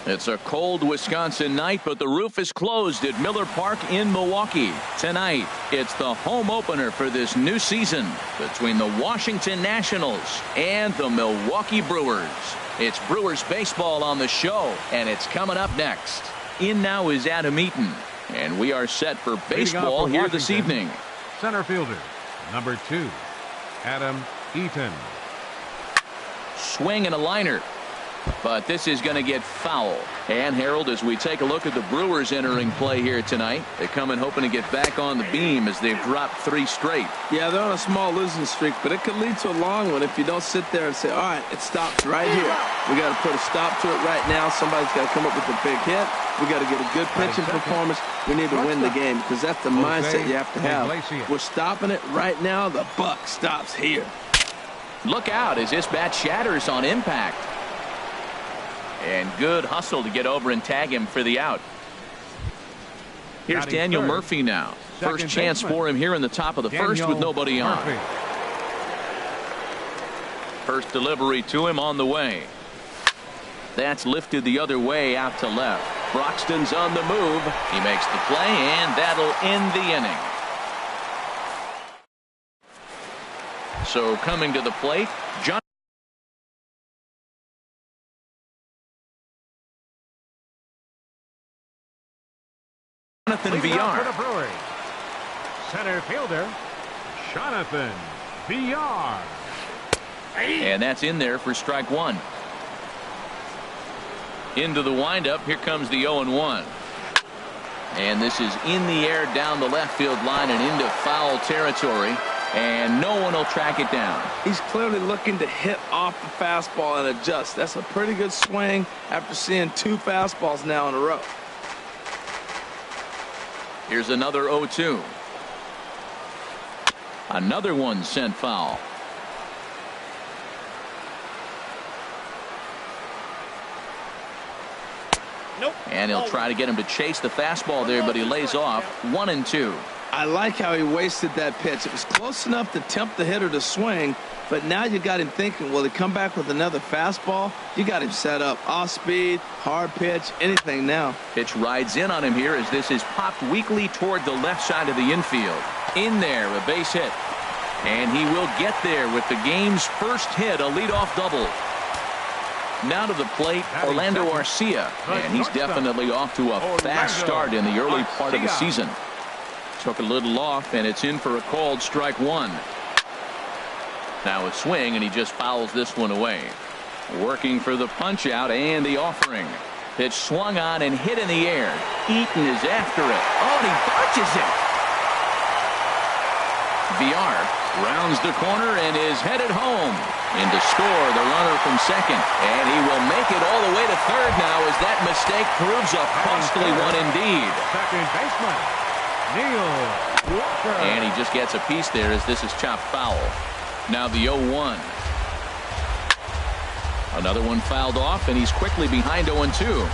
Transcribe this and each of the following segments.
It's a cold Wisconsin night, but the roof is closed at Miller Park in Milwaukee. Tonight, it's the home opener for this new season between the Washington Nationals and the Milwaukee Brewers. It's Brewers baseball on the show, and it's coming up next. In now is Adam Eaton, and we are set for baseball here this evening. Center fielder, number 2, Adam Eaton. Swing and a liner. But this is going to get foul. And Harold, as we take a look at the Brewers entering play here tonight, they come in hoping to get back on the beam as they've dropped 3 straight. Yeah, they're on a small losing streak, but it could lead to a long one if you don't sit there and say, all right, it stops right here. We got to put a stop to it right now. Somebody's got to come up with a big hit. We got to get a good pitching performance. We need to win the game because that's the mindset you have to have. We're stopping it right now. The buck stops here. Look out as this bat shatters on impact. And good hustle to get over and tag him for the out. Here's Daniel Murphy now. First chance for him here in the top of the first with nobody on. First delivery to him on the way. That's lifted the other way out to left. Broxton's on the move. He makes the play, and that'll end the inning. So coming to the plate, Jonathan VR. Center fielder, Jonathan VR. And that's in there for strike 1. Into the windup. Here comes the 0-1. And this is in the air down the left field line and into foul territory. And no one will track it down. He's clearly looking to hit off the fastball and adjust. That's a pretty good swing after seeing 2 fastballs now in a row. Here's another 0-2. Another one sent foul. Nope. And he'll try to get him to chase the fastball there, but he lays off. 1-2. I like how he wasted that pitch. It was close enough to tempt the hitter to swing, but now you got him thinking, will he come back with another fastball? You got him set up. Off speed, hard pitch, anything now. Pitch rides in on him here as this is popped weakly toward the left side of the infield. In there, a base hit. And he will get there with the game's first hit, a leadoff double. Now to the plate, Orlando Arcia. And he's definitely off to a fast start in the early part of the season. Took a little off, and it's in for a called strike 1. Now a swing, and he just fouls this one away. Working for the punch out and the offering. Pitch swung on and hit in the air. Eaton is after it. Oh, and he botches it. VR rounds the corner and is headed home. In to score the runner from second. And he will make it all the way to third now as that mistake proves a costly one indeed. Second baseman, Neil Walker. And he just gets a piece there as this is chopped foul. Now the 0-1. Another one fouled off, and he's quickly behind 0-2.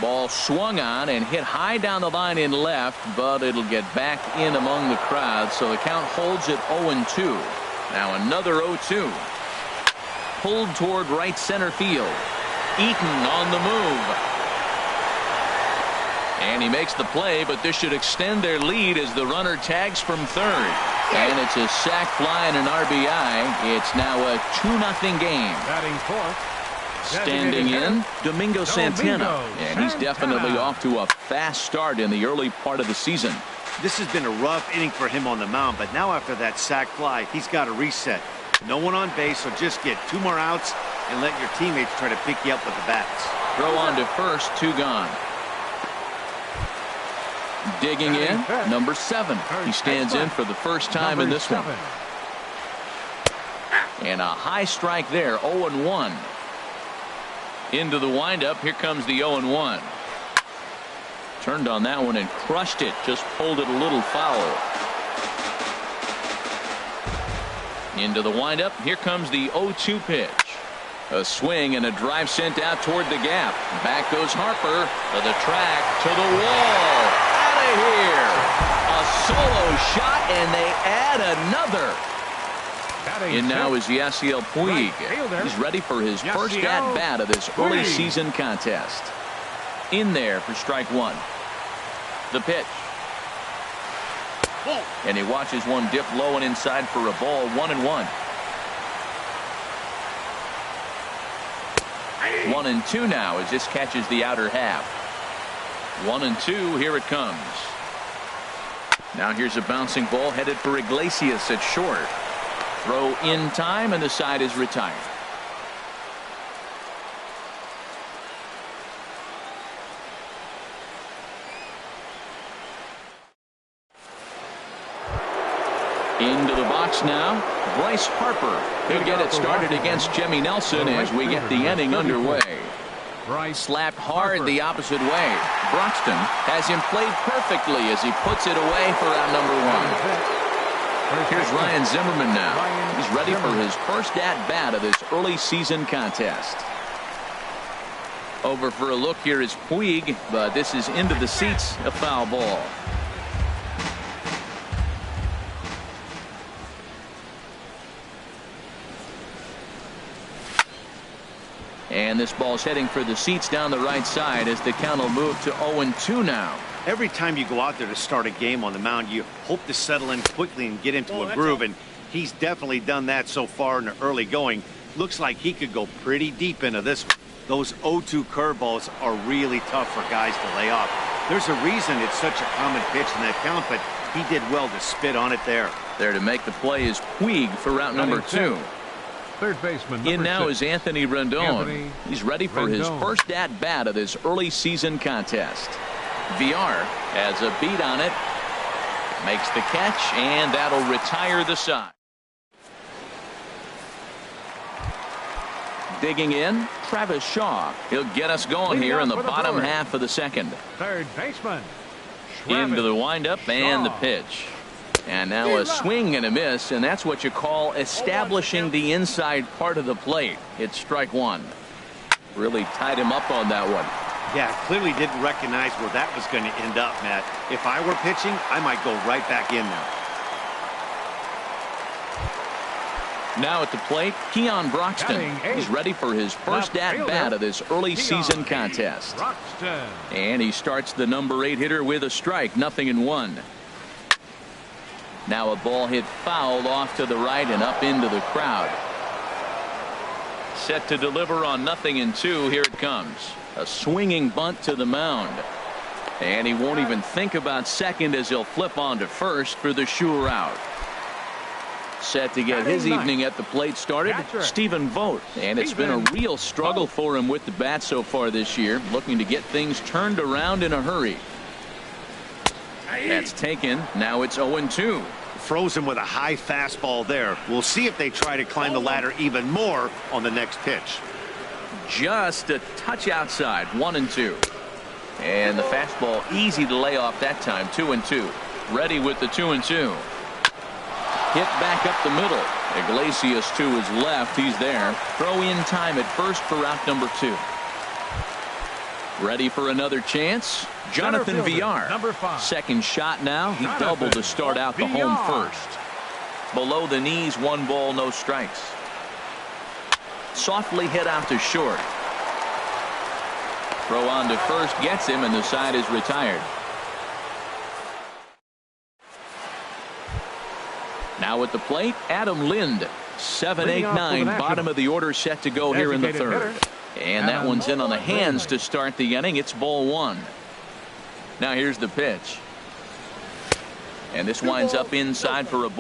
Ball swung on and hit high down the line in left, but it'll get back in among the crowd, so the count holds at 0-2. Now another 0-2. Pulled toward right center field. Eaton on the move. And he makes the play, but this should extend their lead as the runner tags from third. And it's a sac fly and an RBI. It's now a 2-0 game. Batting fourth. Standing in, Domingo Santana. And he's definitely off to a fast start in the early part of the season. This has been a rough inning for him on the mound, but now after that sac fly, he's got to reset. No one on base, so just get 2 more outs and let your teammates try to pick you up with the bats. Throw on to first, 2 gone. Digging in, number 7. He stands in for the first time in this one. And a high strike there, 0-1. Into the windup, here comes the 0-1. Turned on that one and crushed it, just pulled it a little foul. Into the windup, here comes the 0-2 pitch. A swing and a drive sent out toward the gap. Back goes Harper to the track, to the wall. Out of here. A solo shot, and they add another. In now is Yasiel Puig. He's ready for his first at-bat of this early season contest. In there for strike one. The pitch. And he watches one dip low and inside for a ball, 1-1. 1-2 now as this catches the outer half. 1-2, here it comes. Now here's a bouncing ball headed for Iglesias at short. Throw in time and the side is retired. Into the box now, Bryce Harper. He'll get it started against Jimmy Nelson as we get the inning underway. Slapped hard the opposite way. Broxton has him played perfectly as he puts it away for out number one. Here's Ryan Zimmerman now. He's ready for his first at-bat of this early season contest. Over for a look here is Puig, but this is into the seats, a foul ball. And this ball's heading for the seats down the right side as the count will move to 0-2 now. Every time you go out there to start a game on the mound, you hope to settle in quickly and get into a groove, and he's definitely done that so far in the early going. Looks like he could go pretty deep into this. Those 0-2 curveballs are really tough for guys to lay off. There's a reason it's such a common pitch in that count, but he did well to spit on it there. There to make the play is Puig for route number 2. Third baseman. In now is Anthony Rendon. He's ready for his first at-bat of this early season contest. VR has a beat on it. Makes the catch, and that'll retire the side. Digging in, Travis Shaw. He'll get us going here in the bottom half of the second. Third baseman. Into the windup and the pitch. And now a swing and a miss, and that's what you call establishing the inside part of the plate. It's strike one. Really tied him up on that one. Yeah, clearly didn't recognize where that was going to end up, Matt. If I were pitching, I might go right back in there. Now at the plate, Keon Broxton. He's ready for his first at-bat of this early season contest. And he starts the number 8 hitter with a strike, 0-1. Now a ball hit foul off to the right and up into the crowd. Set to deliver on 0-2. Here it comes. A swinging bunt to the mound. And he won't even think about second as he'll flip on to first for the sure out. Set to get his evening at the plate started, Stephen Vogt. And it's been a real struggle for him with the bat so far this year, looking to get things turned around in a hurry. That's taken. Now it's 0-2. Frozen with a high fastball there. We'll see if they try to climb the ladder even more on the next pitch. Just a touch outside, 1-2. And the fastball easy to lay off that time, 2-2. Ready with the 2-2. Hit back up the middle. Iglesias to his left. He's there. Throw in time at first for out number 2. Ready for another chance. Jonathan VR. Number 5. Second shot now. He doubled to start out the home first. Below the knees, 1 ball, no strikes. Softly hit out to short. Throw on to first gets him, and the side is retired. Now at the plate, Adam Lind. 7, 8, 9, bottom of the order set to go here in the third. And that one's in on the hands to start the inning. It's ball 1. Now here's the pitch. And this winds up inside for a ball.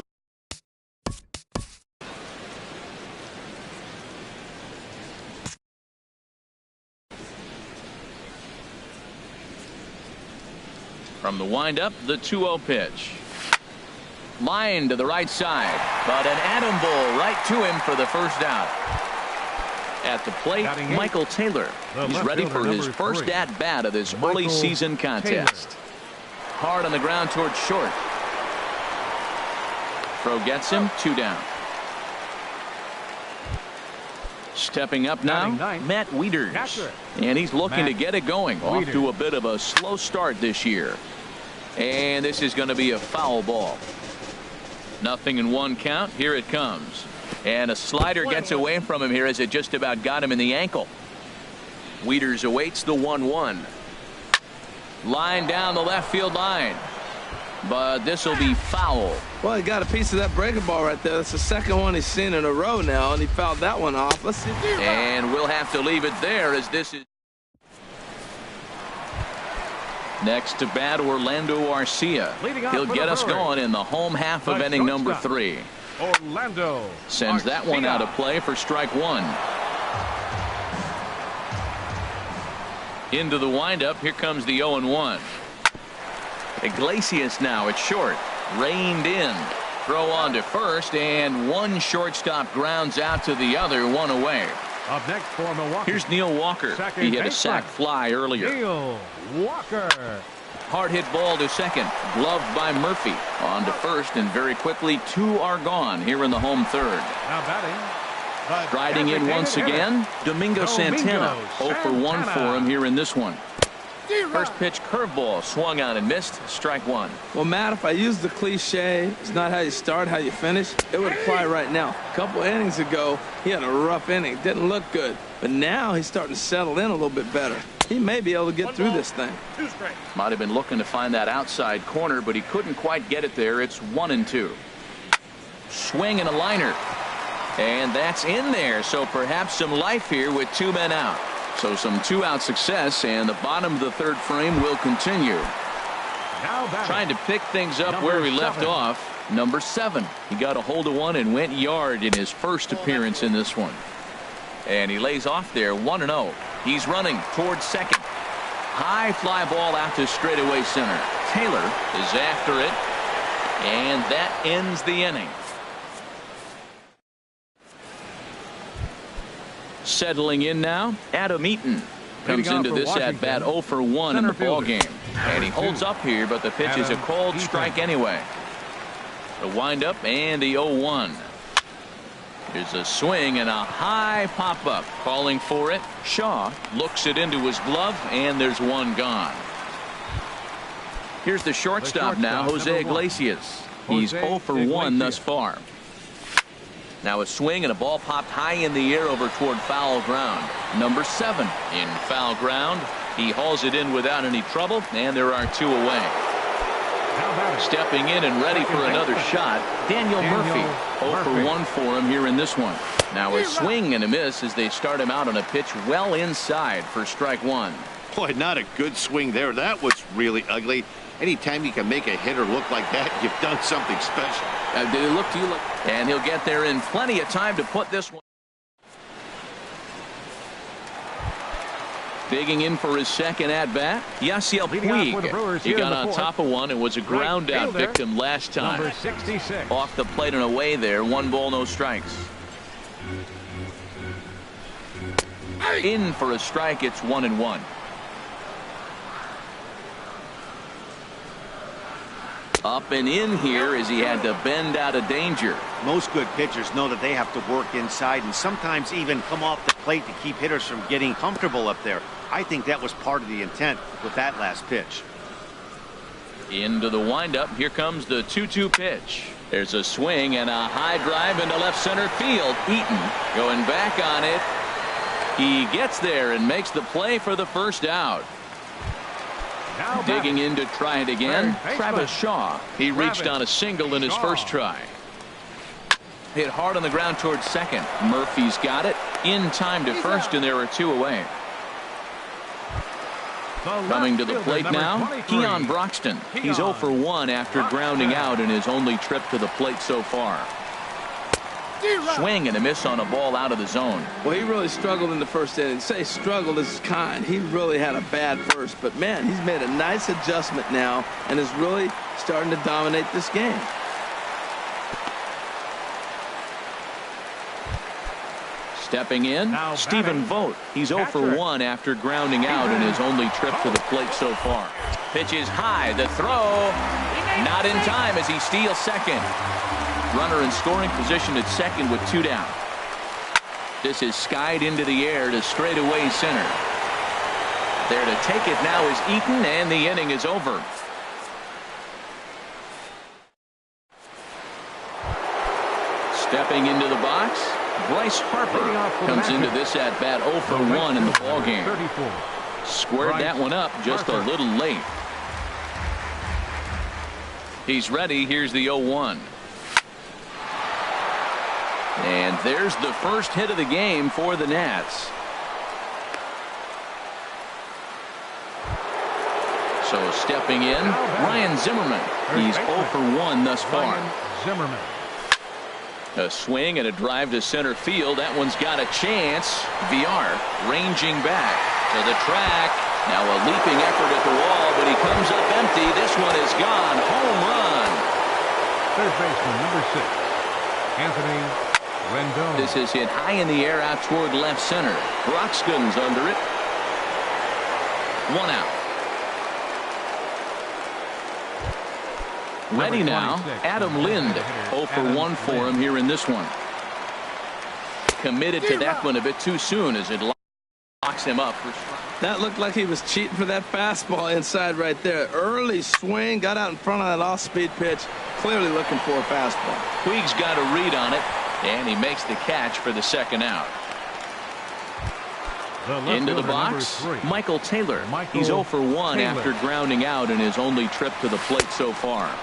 From the windup, the 2-0 pitch. Line to the right side, but an atom ball right to him for the first out. At the plate, Michael Taylor. He's ready for his first at-bat of this early season contest. Hard on the ground towards short. Throw gets him, 2 down. Stepping up now, Matt Wieters. And he's looking to get it going. Off to a bit of a slow start this year. And this is going to be a foul ball. 0-1 count. Here it comes. And a slider gets away from him here as it just about got him in the ankle. Wieters awaits the 1-1. Line down the left field line. But this will be foul. Well, he got a piece of that breaking ball right there. That's the second one he's seen in a row now, and he fouled that one off. Let's see. And we'll have to leave it there as this is. Next to bat, Orlando Arcia. He'll get us going in the home half of inning number 3. Orlando Sends that one out of play for strike 1. Into the windup. Here comes the 0-1. Iglesias now at short. Reined in. Throw on to first, and one shortstop grounds out to the other, one away. Up next for Milwaukee. Here's Neil Walker. He hit a sac fly earlier. Neil Walker. Hard hit ball to second. Gloved by Murphy. On to first, and very quickly 2 are gone here in the home third. Now batting. Striding in once again, Domingo Santana. 0 for 1 for him here in this one. First pitch curveball swung on and missed. Strike 1. Well, Matt, if I use the cliche, it's not how you start, how you finish, it would apply right now. A couple innings ago, he had a rough inning. Didn't look good. But now he's starting to settle in a little bit better. He may be able to get through this thing. Might have been looking to find that outside corner, but he couldn't quite get it there. It's 1-2. Swing and a liner. And that's in there, so perhaps some life here with 2 men out. So some 2-out success, and the bottom of the third frame will continue. Trying to pick things up where we left off. Number 7. He got a hold of one and went yard in his first appearance in this one. And he lays off there 1-0. He's running towards second. High fly ball out to straightaway center. Taylor is after it, and that ends the inning. Settling in now, Adam Eaton comes into this at bat 0 for 1 in the ball game, and he holds up here, but the pitch is a called strike anyway. The windup and the 0-1. There's a swing and a high pop up, calling for it. Shaw looks it into his glove, and there's one gone. Here's the shortstop now, Jose Iglesias. He's 0 for 1 thus far. Now a swing and a ball popped high in the air over toward foul ground. Number 7 in foul ground. He hauls it in without any trouble, and there are 2 away. Stepping in and ready for another shot, Daniel Murphy. 0 for 1 for him here in this one. Now a swing and a miss as they start him out on a pitch well inside for strike 1. Boy, not a good swing there. That was really ugly. Anytime you can make a hitter look like that, you've done something special. Did it look to you? And he'll get there in plenty of time to put this one. Digging in for his second at-bat, Yasiel Puig. He got on top of one and was a ground-out victim last time. Number 66. Off the plate and away there. 1 ball, no strikes. In for a strike. It's 1-1. Up and in here as he had to bend out of danger. Most good pitchers know that they have to work inside and sometimes even come off the plate to keep hitters from getting comfortable up there. I think that was part of the intent with that last pitch. Into the windup. Here comes the 2-2 pitch. There's a swing and a high drive into left center field. Eaton going back on it. He gets there and makes the play for the first out. Digging in to try it again, Travis Shaw. He reached on a single in his first try. Hit hard on the ground towards second. Murphy's got it. In time to first, and there are 2 away. Coming to the plate now, Keon Broxton. He's 0 for 1 after grounding out in his only trip to the plate so far. Swing and a miss on a ball out of the zone. Well, he really struggled in the first inning. Say struggled is kind. He really had a bad first. But, man, he's made a nice adjustment now and is really starting to dominate this game. Stepping in, Stephen Vogt. He's 0 for 1 after grounding out in his only trip to the plate so far. Pitch is high. The throw not in time as he steals second. Runner in scoring position at second with 2 down. This is skied into the air to straightaway center. There to take it now is Eaton, and the inning is over. Stepping into the box, Bryce Harper comes into this at-bat 0 for 1 in the ballgame. Squared that one up just a little late. He's ready. Here's the 0-1. And there's the first hit of the game for the Nats. So stepping in, Ryan Zimmerman. He's 0 for 1 thus far. Zimmerman. A swing and a drive to center field. That one's got a chance. VR ranging back to the track. Now a leaping effort at the wall, but he comes up empty. This one is gone. Home run. Third baseman, number 6, Anthony Rendon. This is hit high in the air out toward left center. Broxton's under it. 1 out. Ready now, Adam Lind. 0 for 1 for him here in this one. Committed to that one a bit too soon as it locks him up. That looked like he was cheating for that fastball inside right there. Early swing, got out in front of that off-speed pitch. Clearly looking for a fastball. Puig's got a read on it, and he makes the catch for the second out. Into the box, Michael Taylor. He's 0 for 1 after grounding out in his only trip to the plate so far.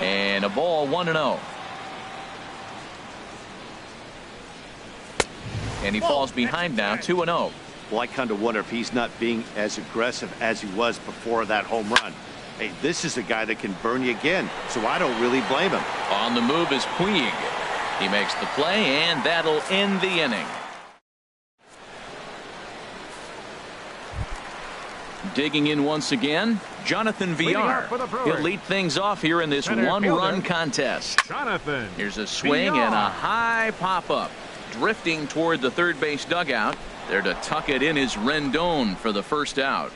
And a ball 1-0. And he falls behind now 2-0. Well, I kind of wonder if he's not being as aggressive as he was before that home run. Hey, this is a guy that can burn you again, so I don't really blame him. On the move is Puig. He makes the play, and that'll end the inning. Digging in once again, Jonathan VR. He'll lead things off here in this one-run contest. Jonathan. Here's a swing and a high pop-up. Drifting toward the third base dugout. There to tuck it in is Rendon for the first out.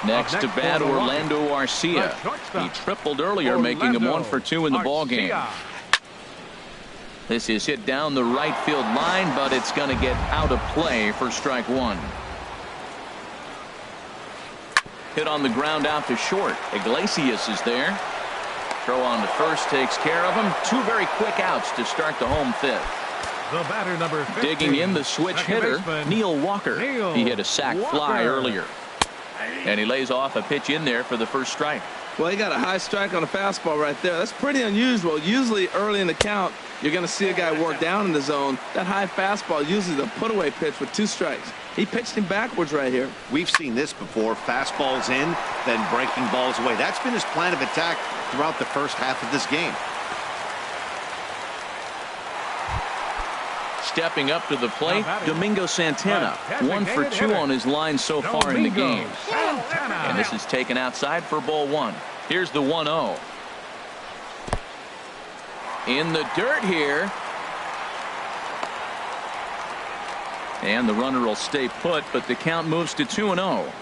Next to bat, Orlando Arcia. He tripled earlier, making him 1 for 2 in the ballgame. This is hit down the right field line, but it's going to get out of play for strike 1. Hit on the ground out to short. Iglesias is there. Throw on to first takes care of him. 2 very quick outs to start the home 5th. The batter, number 15, digging in, the switch hitter, Neil Walker. He hit a sac fly earlier. And he lays off a pitch in there for the first strike. Well, he got a high strike on a fastball right there. That's pretty unusual. Usually early in the count, you're going to see a guy work down in the zone. That high fastball, usually the put-away pitch with 2 strikes. He pitched him backwards right here. We've seen this before. Fastballs in, then breaking balls away. That's been his plan of attack throughout the first half of this game. Stepping up to the plate, Domingo Santana. 1 for 2 on his line so far in the game. And this is taken outside for ball 1. Here's the 1-0. In the dirt here. And the runner will stay put, but the count moves to 2-0.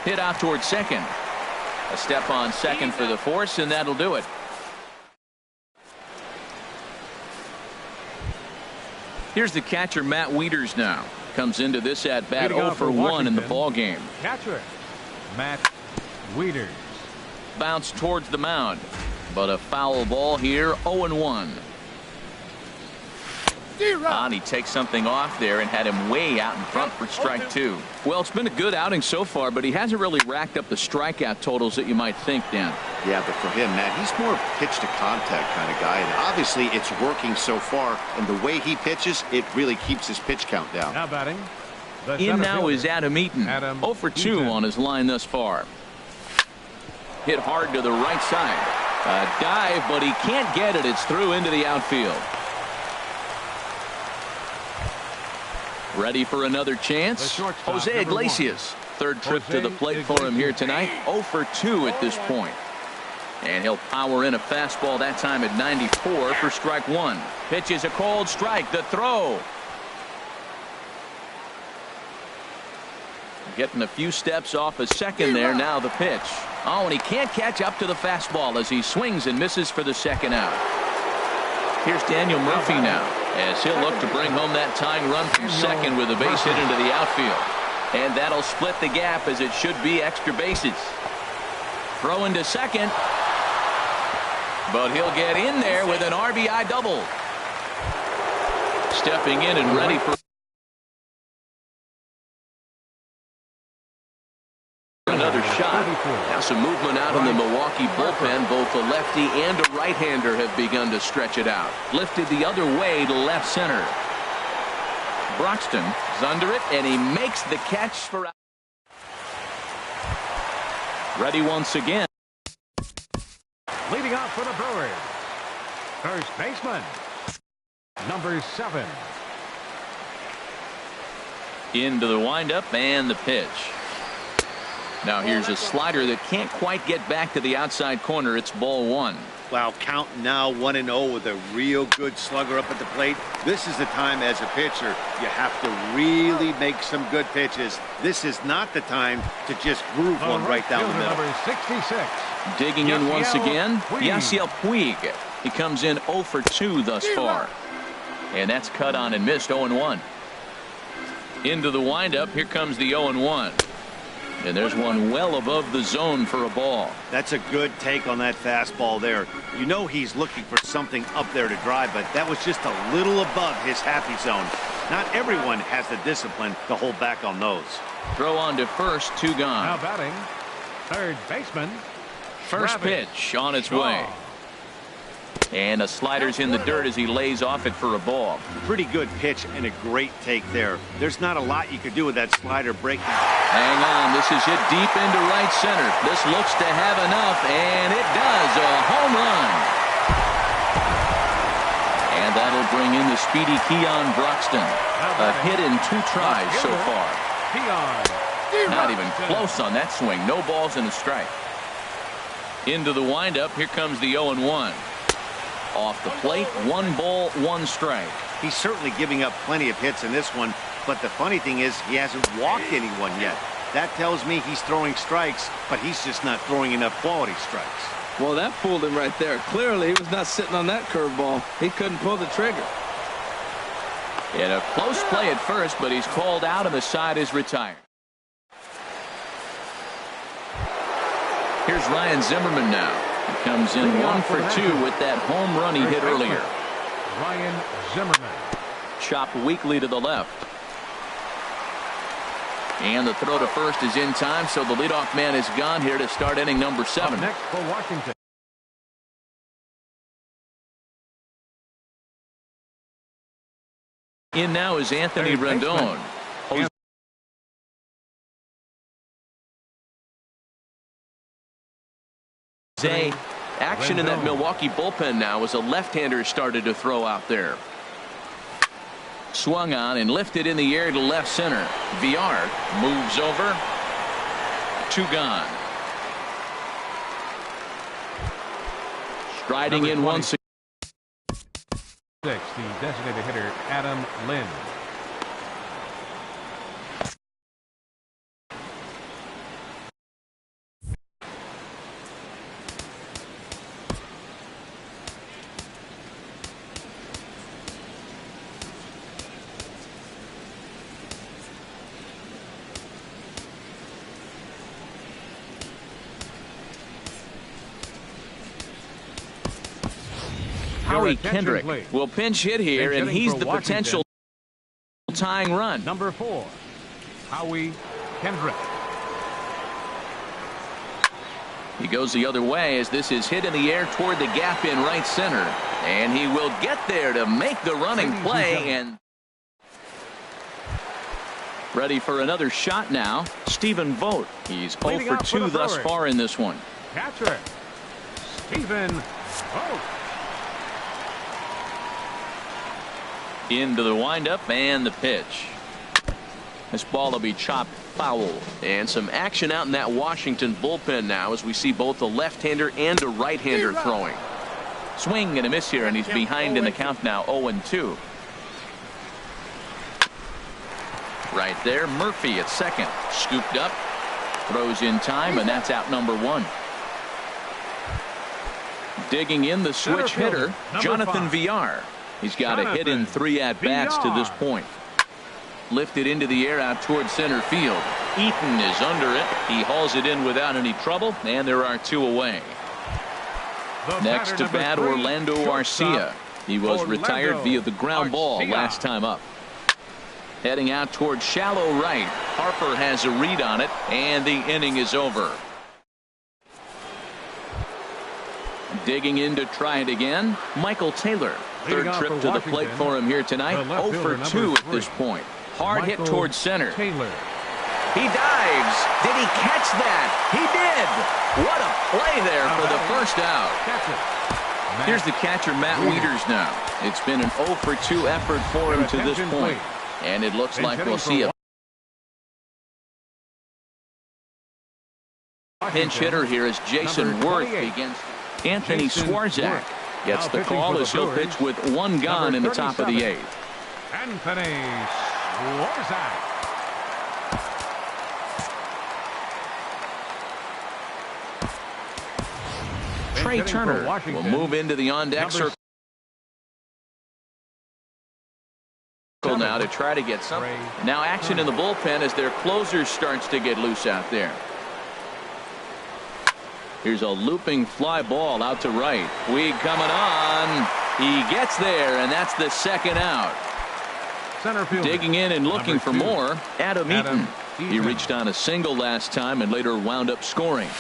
Hit out towards second. A step on second for the force, and that'll do it. Here's the catcher, Matt Wieters now. Comes into this at-bat 0 for 1 in the ballgame. Catcher, Matt Wieters. Bounce towards the mound, but a foul ball here, 0-1. And he takes something off there and had him way out in front for strike 2. Well, it's been a good outing so far, but he hasn't really racked up the strikeout totals that you might think, Dan. Yeah, but for him, Matt, he's more of a pitch-to-contact kind of guy. And obviously, it's working so far. And the way he pitches, it really keeps his pitch count down. Now batting. In now is Adam Eaton. 0 for 2 on his line thus far. Hit hard to the right side. A dive, but he can't get it. It's through into the outfield. Ready for another chance? Jose Iglesias. Third trip to the plate for him here tonight. 0 for 2 at this point. And he'll power in a fastball that time at 94 for strike 1. Pitch is a cold strike. The throw. Getting a few steps off a second there. Now the pitch. Oh, and he can't catch up to the fastball as he swings and misses for the second out. Here's Daniel Murphy now, as he'll look to bring home that tying run from second with a base hit into the outfield. And that'll split the gap, as it should be extra bases. Throw into second. But he'll get in there with an RBI double. Stepping in and ready for another shot. Now some movement out in the Milwaukee bullpen. Both the lefty and a right-hander have begun to stretch it out. Lifted the other way to left center. Broxton is under it, and he makes the catch for out. Ready once again. Leading off for the Brewers, first baseman, number 7. Into the windup and the pitch. Now here's a slider that can't quite get back to the outside corner. It's ball 1. Wow, count now 1-0 with a real good slugger up at the plate. This is the time as a pitcher you have to really make some good pitches. This is not the time to just groove one right down the middle. Number 66. Digging in once again, Yasiel Puig. He comes in 0 for 2 thus far. And that's cut on and missed. 0-1. Into the windup. Here comes the 0-1. And there's one well above the zone for a ball. That's a good take on that fastball there. You know he's looking for something up there to drive, but that was just a little above his happy zone. Not everyone has the discipline to hold back on those. Throw on to first, 2 gone. Now batting, third baseman. First pitch on its way. And a slider's in the dirt as he lays off it for a ball. Pretty good pitch and a great take there. There's not a lot you could do with that slider breaking. Hang on, this is hit deep into right center. This looks to have enough, and it does. A home run. And that'll bring in the speedy Keon Broxton. A hit in 2 tries so far. Not even close on that swing. No balls and a strike. Into the windup. Here comes the 0-1. Off the plate, 1 ball, 1 strike. He's certainly giving up plenty of hits in this one, but the funny thing is he hasn't walked anyone yet. That tells me he's throwing strikes, but he's just not throwing enough quality strikes. Well, that fooled him right there. Clearly, he was not sitting on that curveball. He couldn't pull the trigger. In a close play at first, but he's called out and the side is retired. Here's Ryan Zimmerman now. He comes in 1 for 2 with that home run he hit earlier. Ryan Zimmerman. Chopped weakly to the left. And the throw to first is in time, so the leadoff man is gone here to start inning number 7. Up next for Washington. In now is Anthony Rendon. Action in that Milwaukee bullpen now as a left-hander started to throw out there. Swung on and lifted in the air to left center. Villar moves over. 2 gone. Striding in once again. The designated hitter, Adam Lynn. Howie Kendrick will pinch hit here, and he's the potential tying run. Number 4, Howie Kendrick. He goes the other way as this is hit in the air toward the gap in right center. And he will get there to make the running play. And ready for another shot now. Stephen Vogt. He's 0 for 2 thus far in this one. Catcher, Stephen Vogt. Into the windup and the pitch. This ball will be chopped foul. And some action out in that Washington bullpen now as we see both a left-hander and a right-hander throwing. Swing and a miss here, and he's behind in the count now, 0-2. Right there, Murphy at second. Scooped up, throws in time, and that's out number 1. Digging in the switch hitter, Jonathan Villar. He's got a hit in 3 at-bats to this point. Lifted into the air out toward center field. Eaton is under it. He hauls it in without any trouble, and there are 2 away. Next to bat, Orlando Arcia. He was retired via the ground ball last time up. Heading out towards shallow right. Harper has a read on it, and the inning is over. Digging in to try it again, Michael Taylor. Third trip to the plate for him here tonight. 0 for 2 at this point. Hard hit towards center. Taylor. He dives. Did he catch that? He did. What a play there for the first out. Here's the catcher, Matt Wieters now. It's been an 0 for 2 effort for him to this point. And it looks like we'll see a pinch hitter here as Jason Worth begins. Anthony Swarzak gets the call as he'll pitch with 1 gone in the top of the 8th. Anthony Swarzak. Trey Turner will move into the on-deck circle now to try to get something. Now action in the bullpen as their closer starts to get loose out there. Here's a looping fly ball out to right. Weed coming on. He gets there, and that's the second out. Center fielder. Digging in and looking for more, Adam Eaton. He reached on a single last time and later wound up scoring.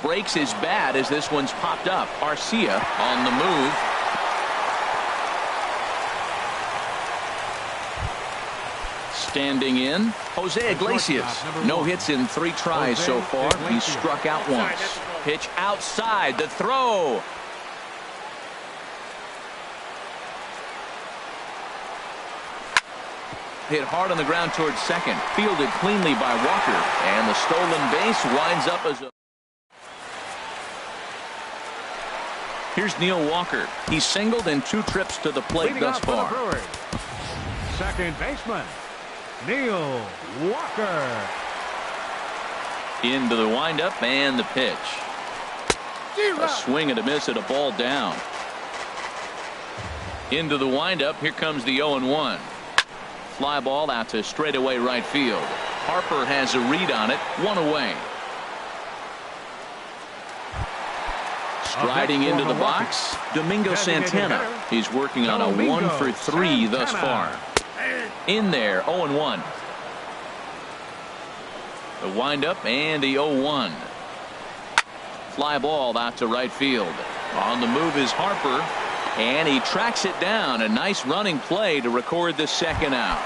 Breaks his bat as this one's popped up. Arcia on the move. Standing in, Jose Iglesias. No hits in 3 tries so far. He's struck out once. Pitch outside, the throw. Hit hard on the ground towards second. Fielded cleanly by Walker. And the stolen base winds up as a... Here's Neil Walker. He's singled in 2 trips to the plate thus far. Second baseman, Neil Walker. Into the windup and the pitch. A swing and a miss at a ball down. Into the windup. Here comes the 0-1. Fly ball out to straightaway right field. Harper has a read on it. 1 away. Striding into the box, Domingo Santana. He's working on a 1 for 3 thus far. In there, 0-1. The windup and the 0-1. Fly ball out to right field. On the move is Harper, and he tracks it down. A nice running play to record the second out.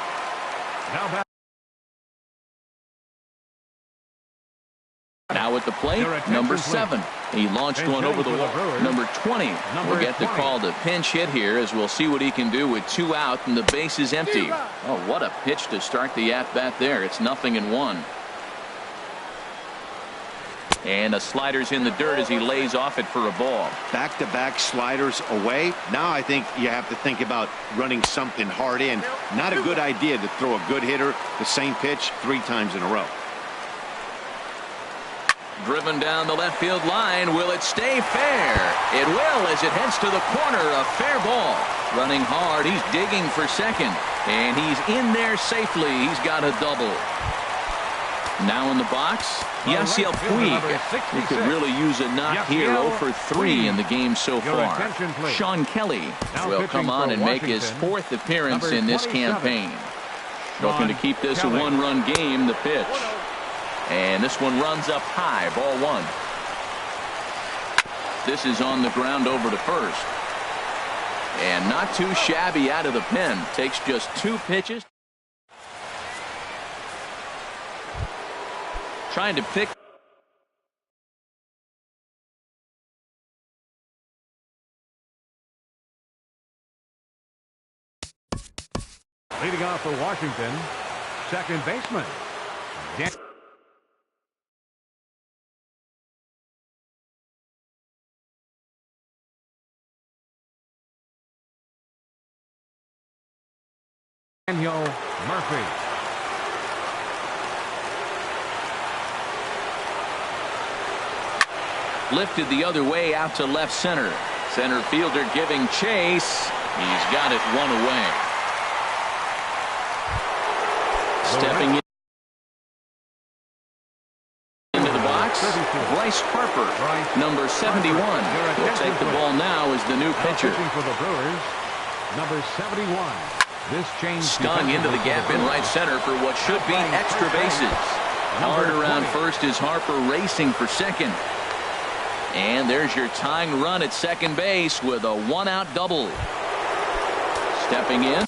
Now at the plate, number 7. He launched one over the wall. Number 20 will get the call to pinch hit here as we'll see what he can do with 2 out and the base is empty. Oh, what a pitch to start the at-bat there. It's 0-1. And the slider's in the dirt as he lays off it for a ball. Back-to-back sliders away. Now I think you have to think about running something hard in. Not a good idea to throw a good hitter the same pitch 3 times in a row. Driven down the left field line. Will it stay fair? It will as it heads to the corner. A fair ball. Running hard. He's digging for second. And he's in there safely. He's got a double. Now in the box, Yasiel Puig. He could really use a knock here. 0 for 3 in the game so far. Sean Kelly will come on and make his 4th appearance in this campaign. Looking to keep this a 1-run game. The pitch. And this one runs up high. Ball 1. This is on the ground over to first. And not too shabby out of the pen. Takes just 2 pitches. Trying to pick. Leading off for Washington, second baseman. Daniel Murphy. Lifted the other way out to left center. Center fielder giving chase. He's got it 1 away. Stepping into the box, Bryce Harper. Harper, number 71. Will take the ball now as the new pitcher. For the Brewers, number 71. This change stung into the gap in right center for what should be extra bases. Hard around first is Harper racing for second. And there's your tying run at second base with a one-out double. Stepping in.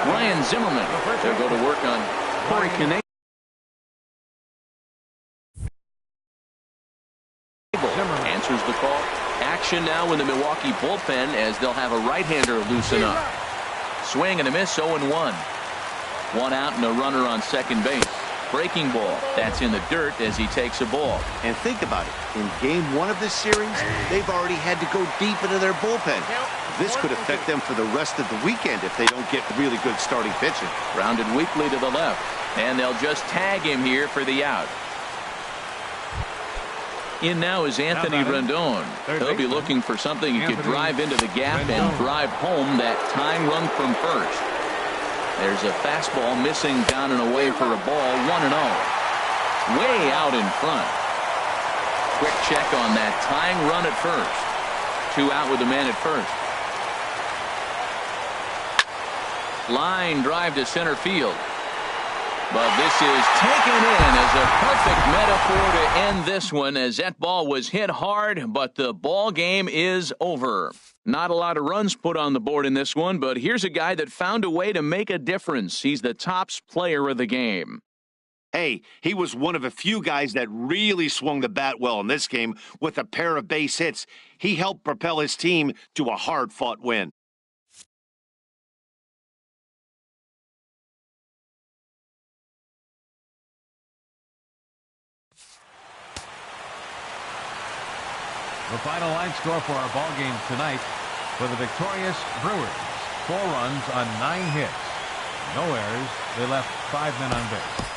Ryan Zimmerman. They'll go to work on Corey Canable. Answers the call. Action now in the Milwaukee bullpen as they'll have a right-hander loosen up. Swing and a miss, 0-1. One out and a runner on second base. Breaking ball. That's in the dirt as he takes a ball. And think about it. In game one of this series, they've already had to go deep into their bullpen. This could affect them for the rest of the weekend if they don't get really good starting pitching. Rounded weakly to the left. And they'll just tag him here for the out. In now is Anthony Rendon. He'll be looking for something he could drive into the gap and drive home that tying run from first. There's a fastball missing down and away for a ball, 1-0. Way out in front. Quick check on that tying run at first. 2 out with the man at first. Line drive to center field. But this is taken in as a perfect metaphor to end this one, as that ball was hit hard, but the ball game is over. Not a lot of runs put on the board in this one, but here's a guy that found a way to make a difference. He's the tops player of the game. Hey, he was one of a few guys that really swung the bat well in this game with a pair of base hits. He helped propel his team to a hard-fought win. The final line score for our ball game tonight for the victorious Brewers. 4 runs on 9 hits. No errors. They left 5 men on base.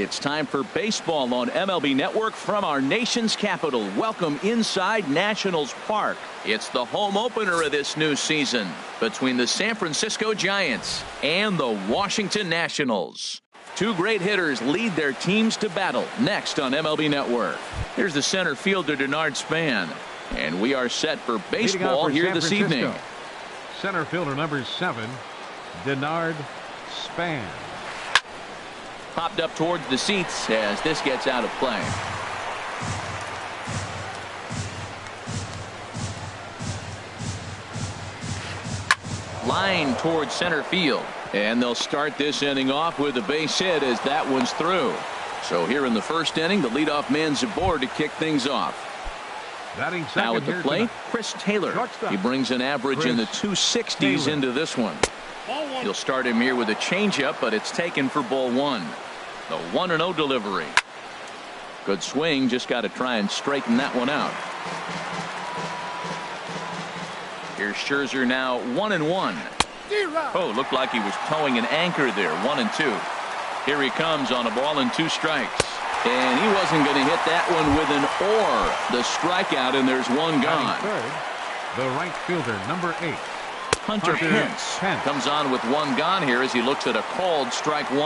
It's time for baseball on MLB Network from our nation's capital. Welcome inside Nationals Park. It's the home opener of this new season between the San Francisco Giants and the Washington Nationals. Two great hitters lead their teams to battle next on MLB Network. Here's the center fielder, Denard Span. And we are set for baseball here this evening. Center fielder number 7, Denard Span. Popped up towards the seats as this gets out of play. Line towards center field. And they'll start this inning off with a base hit as that one's through. So here in the first inning, the leadoff man's aboard to kick things off. Now at the plate, Chris Taylor. He brings an average in the 260s into this one. He'll start him here with a changeup, but it's taken for ball 1. The 1-0 delivery. Good swing, just got to try and straighten that one out. Here's Scherzer now 1-1. Oh, looked like he was towing an anchor there. 1-2. Here he comes on a ball and 2 strikes. And he wasn't going to hit that one with an or. The strikeout, and there's one gone. The right fielder, number 8. Hunter Pence comes on with one gone here as he looks at a called strike 1.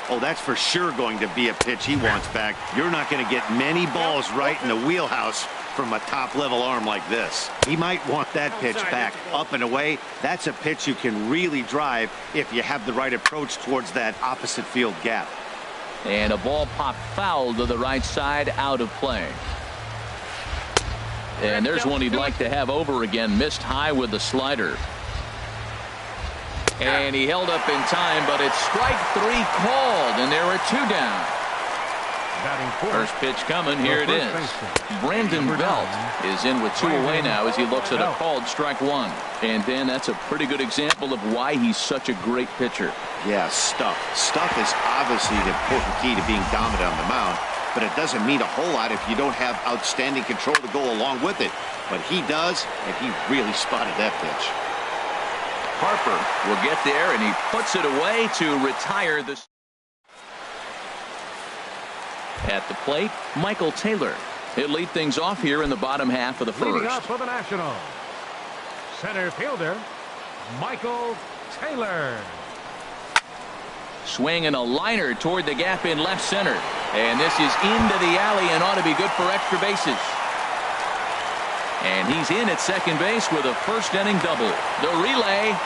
Oh, that's for sure going to be a pitch he wants back. You're not going to get many balls right in the wheelhouse from a top-level arm like this. He might want that pitch back up and away. That's a pitch you can really drive if you have the right approach towards that opposite field gap. And a ball popped foul to the right side, out of play. And there's one he'd like to have over again. Missed high with the slider. And he held up in time, but it's strike 3 called, and there are 2 down. First pitch coming. Here it is. Brandon Belt is in with 2 away now as he looks at a called strike 1. And Dan, that's a pretty good example of why he's such a great pitcher. Yeah, stuff. Stuff is obviously the important key to being dominant on the mound, but it doesn't mean a whole lot if you don't have outstanding control to go along with it. But he does, and he really spotted that pitch. Harper will get there, and he puts it away to retire this. At the plate, Michael Taylor. He'll lead things off here in the bottom half of the first. Leading up for the Nationals, center fielder, Michael Taylor. Swing and a liner toward the gap in left center. And this is into the alley and ought to be good for extra bases. And he's in at second base with a first inning double. The relay.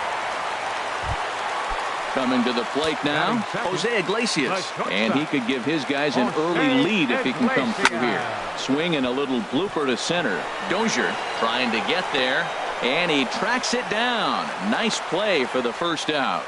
Coming to the plate now, Jose Iglesias. And he could give his guys an early lead if he can come through here. Swing and a little blooper to center. Dozier trying to get there. And he tracks it down. Nice play for the first out.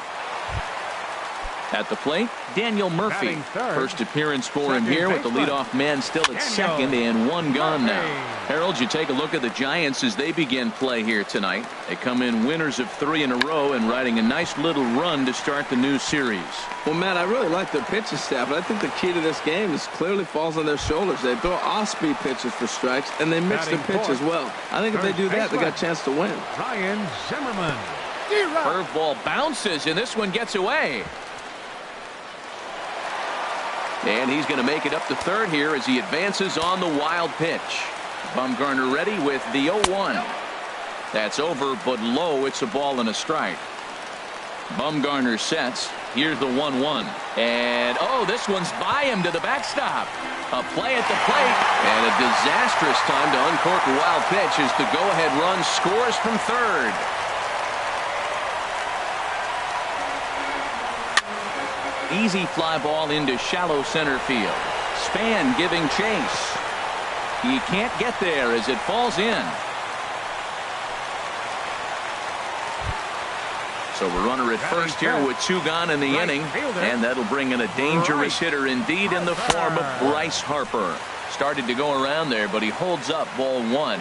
At the plate, Daniel Murphy. First appearance for him here with the leadoff man still at second and 1 gone now. Harold, you take a look at the Giants as they begin play here tonight. They come in winners of 3 in a row and riding a nice little run to start the new series. Well, Matt, I really like their pitching staff, but I think the key to this game is clearly falls on their shoulders. They throw off-speed pitches for strikes, and they mix the pitch as well. I think if they do that, they got a chance to win. Ryan Zimmerman. Curveball bounces, and this one gets away. And he's going to make it up to third here as he advances on the wild pitch. Bumgarner ready with the 0-1. That's over, but low. It's a ball and a strike. Bumgarner sets. Here's the 1-1. And, oh, this one's by him to the backstop. A play at the plate. And a disastrous time to uncork a wild pitch as the go-ahead run scores from third. Easy fly ball into shallow center field. Span giving chase. He can't get there as it falls in. So a runner at first here with 2 gone in the inning. And that'll bring in a dangerous hitter indeed in the form of Bryce Harper. Started to go around there, but he holds up ball 1.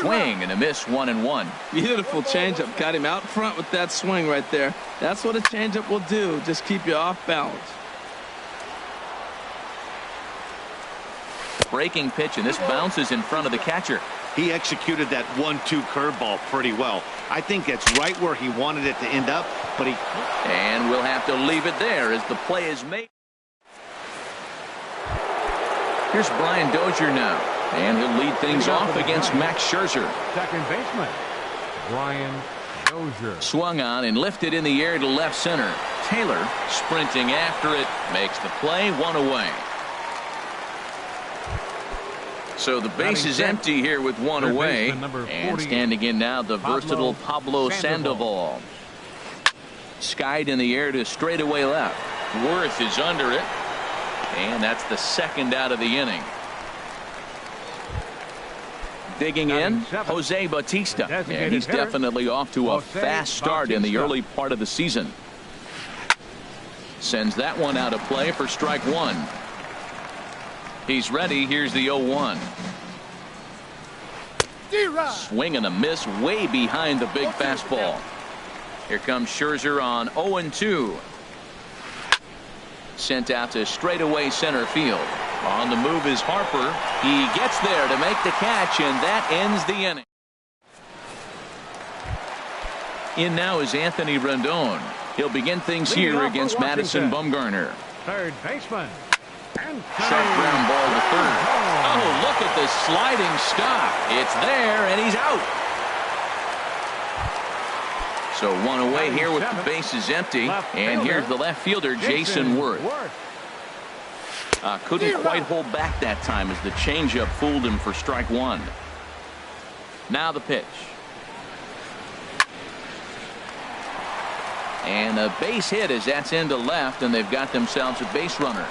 Swing and a miss, 1-1. Beautiful changeup. Got him out front with that swing right there. That's what a changeup will do. Just keep you off balance. breaking pitch, and this bounces in front of the catcher. He executed that 1-2 curveball pretty well. I think that's right where he wanted it to end up, but he... And we'll have to leave it there as the play is made. Here's Brian Dozier now, and he'll lead things off against Max Scherzer. Second baseman, Brian Dozier. Swung on and lifted in the air to left center. Taylor sprinting after it, makes the play, one away. So the base is empty here with one away. And standing in now, the versatile Pablo Sandoval. Skied in the air to straightaway left. Worth is under it. And that's the second out of the inning. Digging in, Jose Bautista. And he's definitely off to a fast start in the early part of the season. Sends that one out of play for strike one. He's ready. Here's the 0-1. Swing and a miss way behind the big fastball. Here comes Scherzer on 0-2. Sent out to straightaway center field. On the move is Harper. He gets there to make the catch, and that ends the inning. In now is Anthony Rendon. He'll begin things here against Madison Bumgarner. Third baseman. Sharp ground ball to third. Oh, look at the sliding stop. It's there, and he's out. So one away here with the bases empty. And here's the left fielder, Jason Worth. Couldn't quite hold back that time as the changeup fooled him for strike one. Now the pitch. And a base hit as that's into left, and they've got themselves a base runner.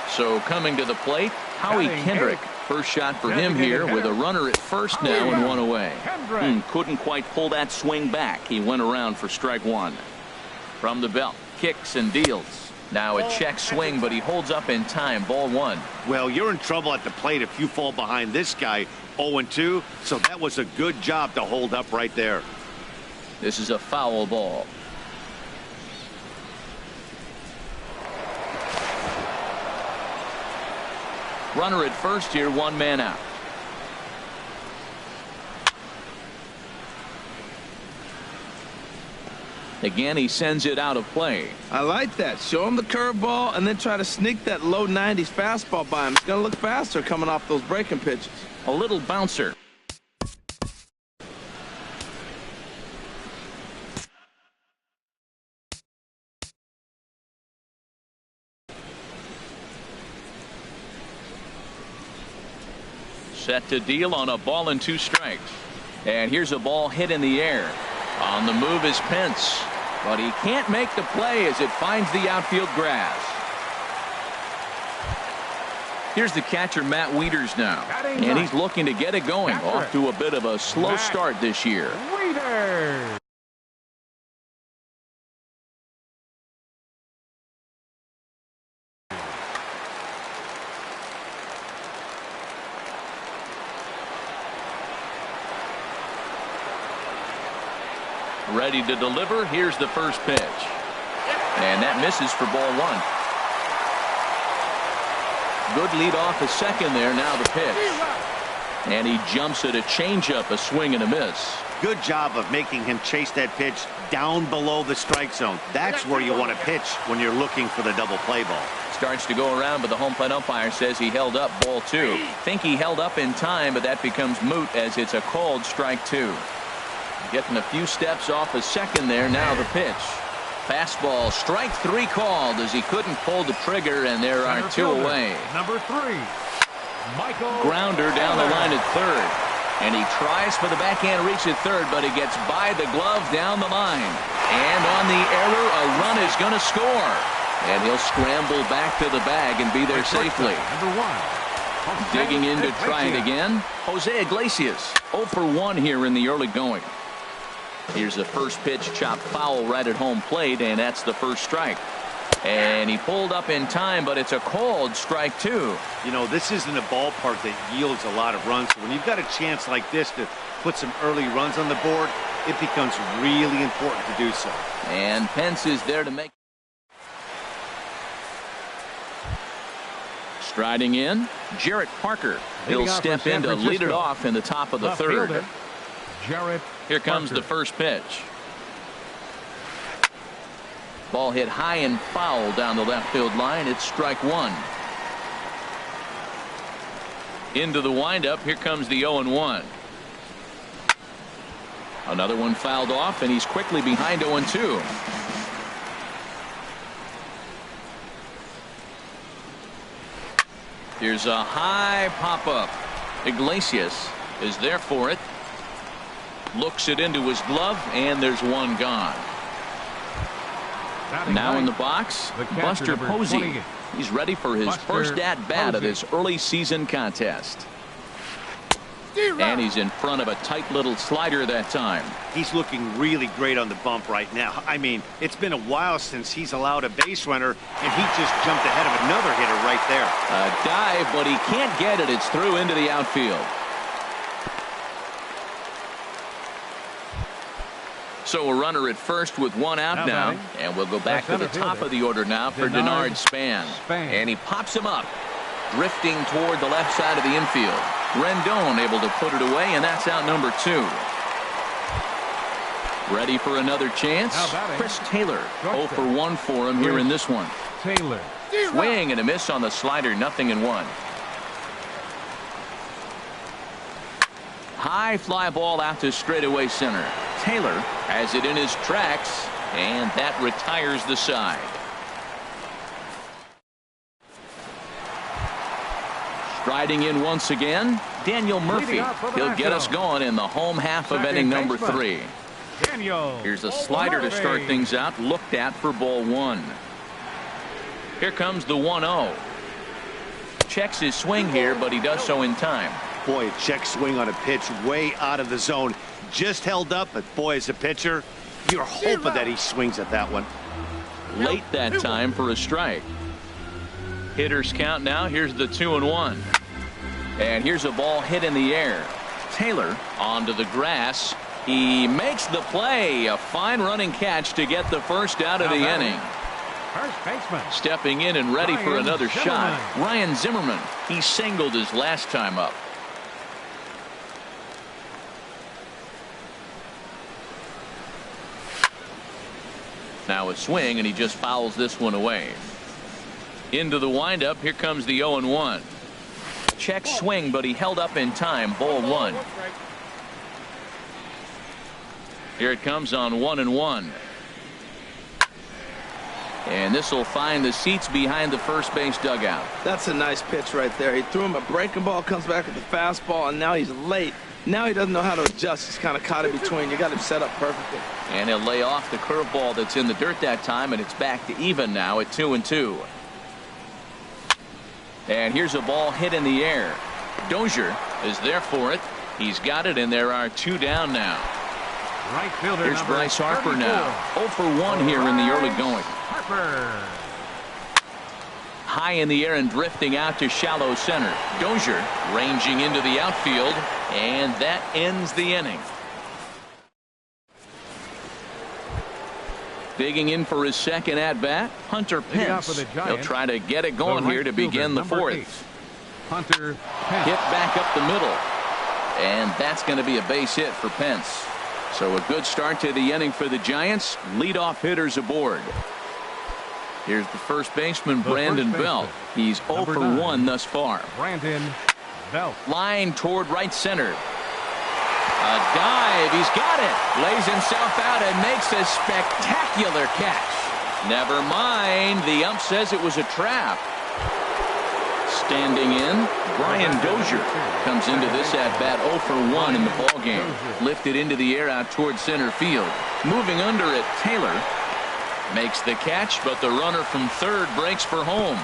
So coming to the plate, Howie Kendrick. First shot for him here with a runner at first now and one away. Couldn't quite pull that swing back. He went around for strike one. From the belt, kicks and deals. Now a check swing, but he holds up in time. Ball one. Well, you're in trouble at the plate if you fall behind this guy 0-2. So that was a good job to hold up right there. This is a foul ball. Runner at first here, one man out. Again, he sends it out of play. I like that. Show him the curveball and then try to sneak that low 90s fastball by him. It's going to look faster coming off those breaking pitches. A little bouncer. Set to deal on a ball and two strikes. And here's a ball hit in the air. On the move is Pence, but he can't make the play as it finds the outfield grass. Here's the catcher, Matt Wieters now, and he's looking to get it going. Off to a bit of a slow start this year. Wieters. Ready to deliver. Here's the first pitch. And that misses for ball one. Good lead off the second there. Now the pitch. And he jumps at a changeup, a swing and a miss. Good job of making him chase that pitch down below the strike zone. That's where you want to pitch when you're looking for the double play ball. Starts to go around, but the home plate umpire says he held up ball two. Think he held up in time, but that becomes moot as it's a called strike two. Getting a few steps off a second there. Now the pitch. Fastball, strike three called as he couldn't pull the trigger, and there are two away. Number 3, Michael. Grounder down the line at third. And he tries for the backhand reach at third, but he gets by the glove down the line. And on the error, a run is going to score. And he'll scramble back to the bag and be there safely. Number 1. Digging in to try it again. Jose Iglesias 0 for 1 here in the early going. Here's the first pitch, chopped foul right at home plate, and that's the first strike. And he pulled up in time, but it's a called strike two. You know, this isn't a ballpark that yields a lot of runs. So when you've got a chance like this to put some early runs on the board, it becomes really important to do so. Striding in, Jarrett Parker. He'll step in to lead it off in the top of the third. Here comes the first pitch. Ball hit high and foul down the left field line. It's strike one. Into the windup. Here comes the 0-1. Another one fouled off, and he's quickly behind 0-2. Here's a high pop-up. Iglesias is there for it. Looks it into his glove, and there's one gone. Now in the box, Buster Posey. He's ready for his first at-bat of this early season contest. And he's in front of a tight little slider that time. He's looking really great on the bump right now. I mean, it's been a while since he's allowed a base runner, and he just jumped ahead of another hitter right there. A dive, but he can't get it. It's through into the outfield. So a runner at first with one out now. And we'll go back to the top of the order now for Denard Span. And he pops him up, drifting toward the left side of the infield. Rendon able to put it away, and that's out number 2. Ready for another chance. Chris Taylor 0 for 1 for him here in this one. Taylor. Swing and a miss on the slider, 0-1. High fly ball out to straightaway center. Taylor has it in his tracks, and that retires the side. Striding in once again, Daniel Murphy. He'll get us going in the home half of inning number 3. Here's a slider to start things out, looked at for ball 1. Here comes the 1-0. Checks his swing here, but he does so in time. Boy, a check swing on a pitch way out of the zone. Just held up, but boy, as a pitcher, you're hoping that he swings at that one. Late that time for a strike. Hitters count now. Here's the 2-1. And here's a ball hit in the air. Taylor onto the grass. He makes the play. A fine running catch to get the first out of the inning. First baseman. Stepping in and ready for another shot. Ryan Zimmerman. He singled his last time up. Now a swing, and he just fouls this one away. Into the windup. Here comes the 0-1. Check swing, but he held up in time. Ball 1. Here it comes on 1-1. And this will find the seats behind the first base dugout. That's a nice pitch right there. He threw him a breaking ball, comes back with the fastball, and now he's late. Now he doesn't know how to adjust. He's kind of caught in between. You got him set up perfectly. And he'll lay off the curveball that's in the dirt that time, and it's back to even now at 2-2. And here's a ball hit in the air. Dozier is there for it. He's got it, and there are 2 down now. Right fielder. Here's Bryce Harper now. 0 for 1 here in the early going. Harper. High in the air and drifting out to shallow center. Dozier ranging into the outfield, and that ends the inning. Digging in for his second at-bat, Hunter Pence. He'll try to get it going here to begin the 4th. Hunter Pence. Hit back up the middle, and that's going to be a base hit for Pence. So a good start to the inning for the Giants. Leadoff hitters aboard. Here's the first baseman, Brandon Belt. He's 0 for 1 thus far. Brandon Belt. Line toward right center. A dive. He's got it. Lays himself out and makes a spectacular catch. Never mind. The ump says it was a trap. Standing in, Brian Dozier comes into this at-bat 0 for 1 in the ballgame. Lifted into the air out towards center field. Moving under it, Taylor makes the catch, but the runner from third breaks for home.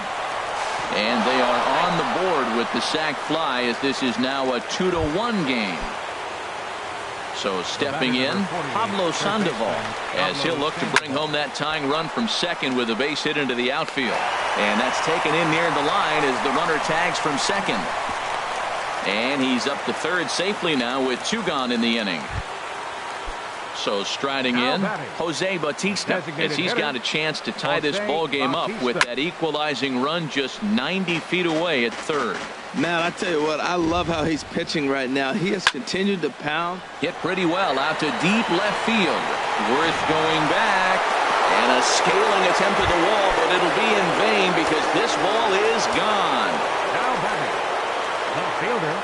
And they are on the board with the sac fly, as this is now a 2-1 game. So stepping in, Pablo Sandoval, as he'll look to bring home that tying run from second with a base hit into the outfield. And that's taken in near the line as the runner tags from second. And he's up to third safely now with 2 gone in the inning. So striding in, Jose Bautista, as he's got a chance to tie this ball game up with that equalizing run just 90 feet away at third. Man, I tell you what, I love how he's pitching right now. He has continued to pound. Hit pretty well out to deep left field. Worth going back. And a scaling attempt at the wall, but it'll be in vain because this ball is gone. Now batting, the fielder,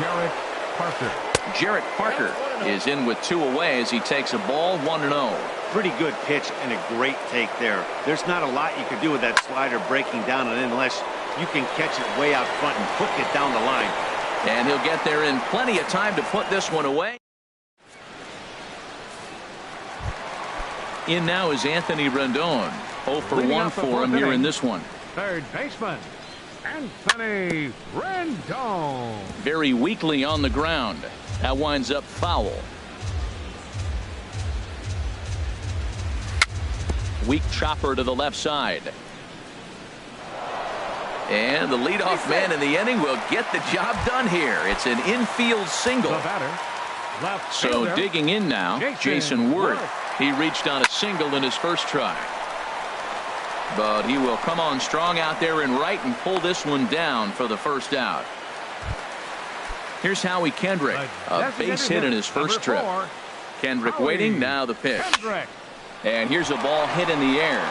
Jarrett Parker. Jarrett Parker is in with 2 away as he takes a ball 1-0. Pretty good pitch and a great take there. There's not a lot you can do with that slider breaking down and in unless you can catch it way out front and hook it down the line. And he'll get there in plenty of time to put this one away. In now is Anthony Rendon. 0 for 1 for him here in this one. Third baseman, Anthony Rendon. Very weakly on the ground. That winds up foul. Weak chopper to the left side. And the leadoff man in the inning will get the job done here. It's an infield single. The batter, left So fielder, digging in now, Jason Worth. He reached on a single in his first try. But he will come on strong out there in right and pull this one down for the first out. Here's Howie Kendrick, a base hit in his first trip. Kendrick waiting, now the pitch. And here's a ball hit in the air.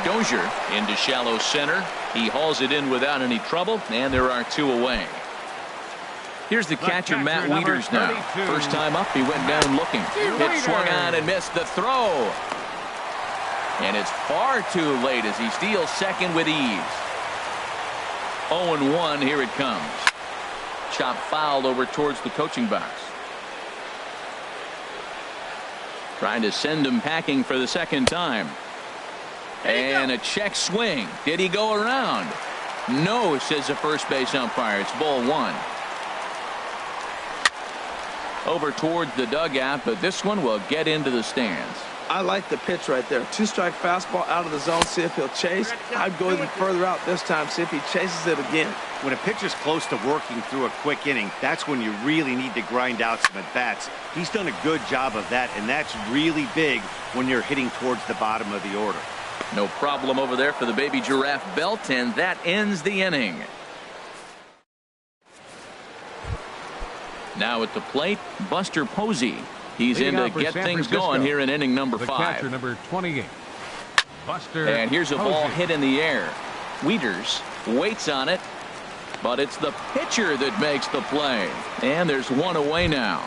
Dozier into shallow center. He hauls it in without any trouble, and there are 2 away. Here's the catcher, Matt Wieters now. First time up, he went down looking. Pitch swung on and missed the throw. And it's far too late as he steals second with ease. 0-1, here it comes. Chop foul over towards the coaching box. Trying to send him packing for the second time. And a check swing. Did he go around? No, says the first base umpire. It's ball 1. Over towards the dugout, but this one will get into the stands. I like the pitch right there. 2-strike fastball out of the zone, see if he'll chase. I'd go even further out this time, see if he chases it again. When a pitcher's close to working through a quick inning, that's when you really need to grind out some at-bats. He's done a good job of that, and that's really big when you're hitting towards the bottom of the order. No problem over there for the baby giraffe belt, and that ends the inning. Now at the plate, Buster Posey. He's in to get things going here in inning number 5. Catcher number 28, Buster And here's a ball Posey. hit in the air. Wieters waits on it, but it's the pitcher that makes the play. And there's 1 away now.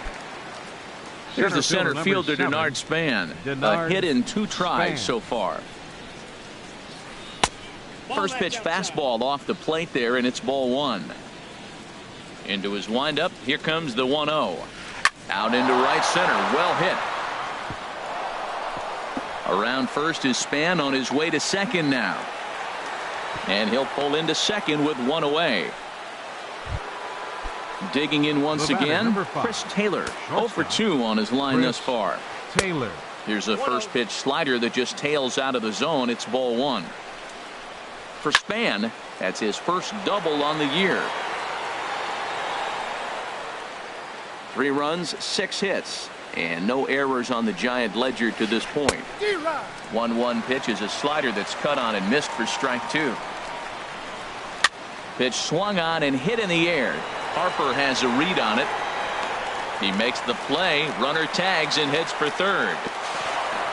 Here's the center fielder, Denard Span. A hit in 2 tries so far. First pitch fastball off the plate there, and it's ball 1. Into his windup, here comes the 1-0. Out into right center, well hit. Around first is Span on his way to second now. And he'll pull into second with 1 away. Digging in once again, Chris Taylor. 0 for 2 on his line thus far. Taylor. Here's a first pitch slider that just tails out of the zone. It's ball 1. For Span, that's his first double on the year. 3 runs, 6 hits, and no errors on the Giant ledger to this point. 1-1 pitch is a slider that's cut on and missed for strike 2. Pitch swung on and hit in the air. Harper has a read on it. He makes the play. Runner tags and hits for third.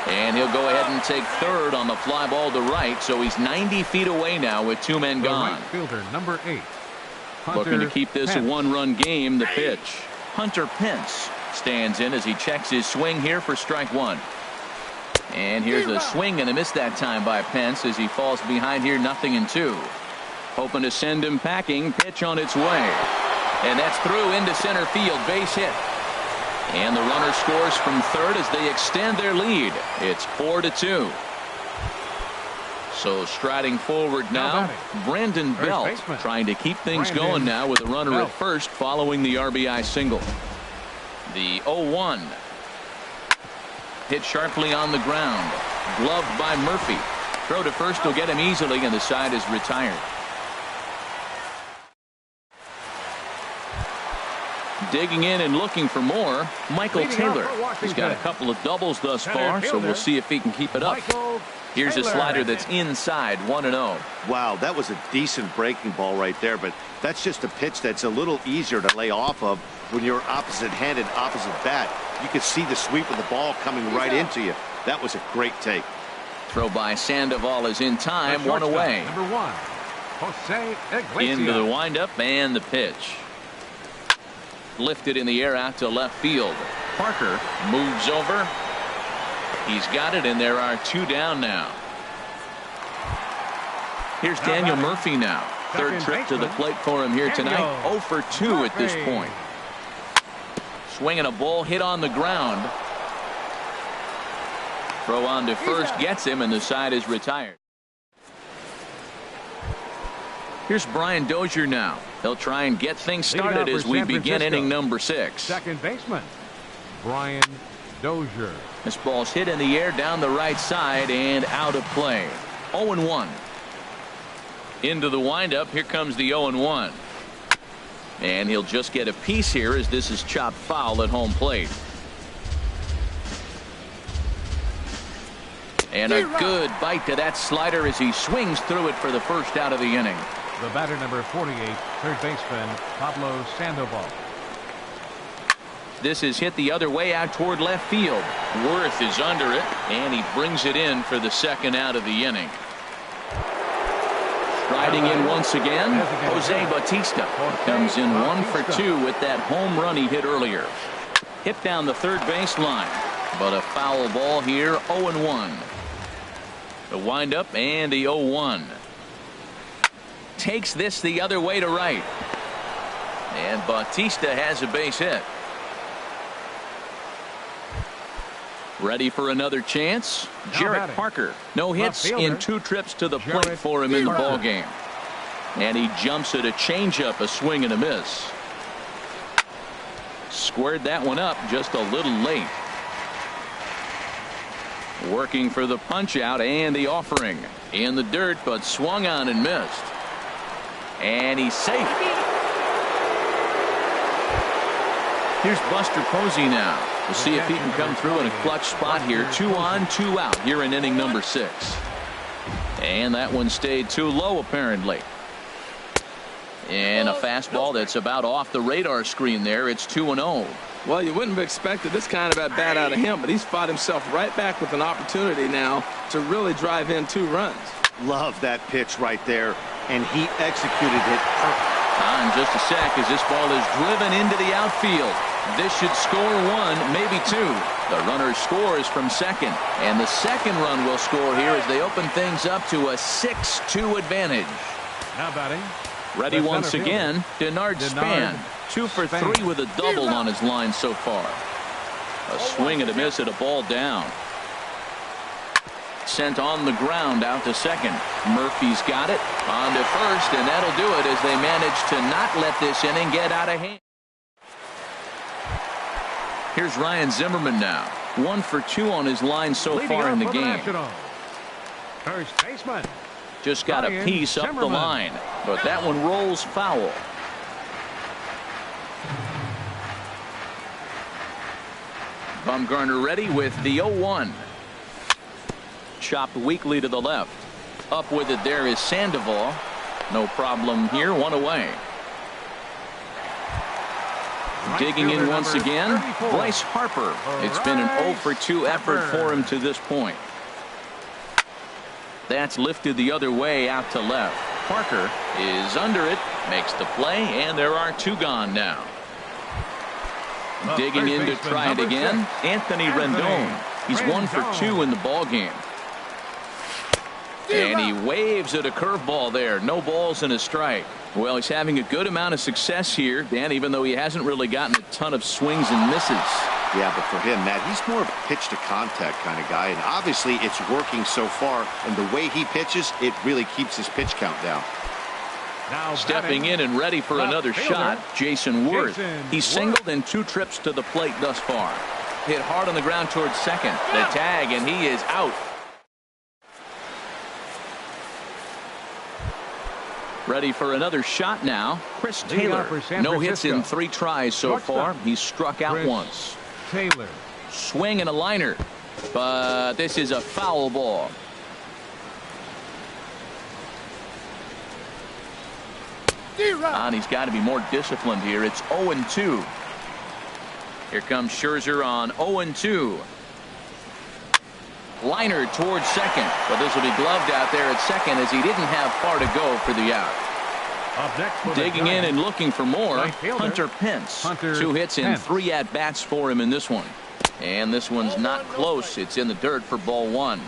And he'll go ahead and take third on the fly ball to right, so he's 90 feet away now with 2 men gone. Right fielder number 8. Looking to keep this a 1-run game. The pitch. Hunter Pence stands in as he checks his swing here for strike 1. And here's a swing and a miss that time by Pence as he falls behind here 0-2. Hoping to send him packing. Pitch on its way. And that's through into center field. Base hit. And the runner scores from third as they extend their lead. It's 4-2. So striding forward now, Brandon Belt trying to keep things going now with a runner at first following the RBI single. The 0-1. Hit sharply on the ground. Gloved by Murphy. Throw to first will get him easily, and the side is retired. Digging in and looking for more, Michael Taylor. He's got a couple of doubles thus far, so we'll see if he can keep it up. Here's a slider that's inside, 1-0. Wow, that was a decent breaking ball right there, but that's just a pitch that's a little easier to lay off of when you're opposite-handed, opposite bat. You can see the sweep of the ball coming right into you. That was a great take. Throw by Sandoval is in time, one away. Number 1, Jose Iglesias. Into the windup and the pitch. Lifted in the air out to left field. Parker moves over. He's got it, and there are 2 down now. Here's Daniel Murphy now. Third trip to the plate for him here tonight. 0 for 2 at this point. Swinging a ball hit on the ground. Throw on to first gets him, and the side is retired. Here's Brian Dozier now. He'll try and get things started as we begin inning number 6. Second baseman, Brian Dozier. This ball's hit in the air down the right side and out of play. 0-1. Into the windup. Here comes the 0-1. And he'll just get a piece here as this is chopped foul at home plate. And a good bite to that slider as he swings through it for the first out of the inning. The batter, number 48, third baseman Pablo Sandoval. This is hit the other way out toward left field. Worth is under it, and he brings it in for the second out of the inning. Striding in once again, Jose Bautista comes in 1 for 2 with that home run he hit earlier. Hit down the third baseline, but a foul ball here. 0-1. The windup and the 0-1. Takes this the other way to right. And Bautista has a base hit. Ready for another chance? Jarrett Parker. No hits in 2 trips to the plate for him in the ball game. And he jumps at a changeup, a swing and a miss. Squared that one up just a little late. Working for the punch out and the offering. In the dirt, but swung on and missed. And he's safe. Here's Buster Posey now. We'll see if he can come through in a clutch spot here. 2 on, 2 out here in inning number 6. And that one stayed too low apparently. And a fastball that's about off the radar screen there. It's 2-0. Well, you wouldn't have expected this kind of at bat out of him, but he's fought himself right back with an opportunity now to really drive in 2 runs. Love that pitch right there, and he executed it perfect. On just a sec as this ball is driven into the outfield. This should score 1, maybe 2. The runner scores from second, and the second run will score here as they open things up to a 6-2 advantage. Now batting. Ready once again, Denard Span. 2 for 3 with a double on his line so far. A swing and a miss at a ball down. Sent on the ground out to second. Murphy's got it on to first, and that'll do it as they manage to not let this inning get out of hand. Here's Ryan Zimmerman now. 1 for 2 on his line so far in the game. First baseman. Just got a piece up the line, but that one rolls foul. Bumgarner ready with the 0-1. Chopped weakly to the left. Up with it there is Sandoval. No problem here. 1 away. Digging in once again, Bryce Harper. It's been an 0 for 2 effort for him to this point. That's lifted the other way out to left. Parker is under it, makes the play, and there are 2 gone now. Digging in to try it again, Anthony Rendon. He's 1 for 2 in the ball game. And he waves at a curveball there. No balls and a strike. Well, he's having a good amount of success here, Dan, even though he hasn't really gotten a ton of swings and misses. Yeah, but for him, Matt, he's more of a pitch to contact kind of guy, and obviously it's working so far, and the way he pitches, it really keeps his pitch count down. Now stepping in and ready for another shot, Jason Worth. He's singled in 2 trips to the plate thus far. Hit hard on the ground towards second. The tag, and he is out. Ready for another shot now. Chris Taylor. No hits in 3 tries so far. He's struck out once. Taylor. Swing and a liner. But this is a foul ball. And he's got to be more disciplined here. It's 0-2. Here comes Scherzer on 0-2. Liner towards second, but this will be gloved out there at second as he didn't have far to go for the out. Digging in and looking for more, Hunter Pence. 2 hits and 3 at-bats for him in this one. And this one's not close. It's in the dirt for ball 1.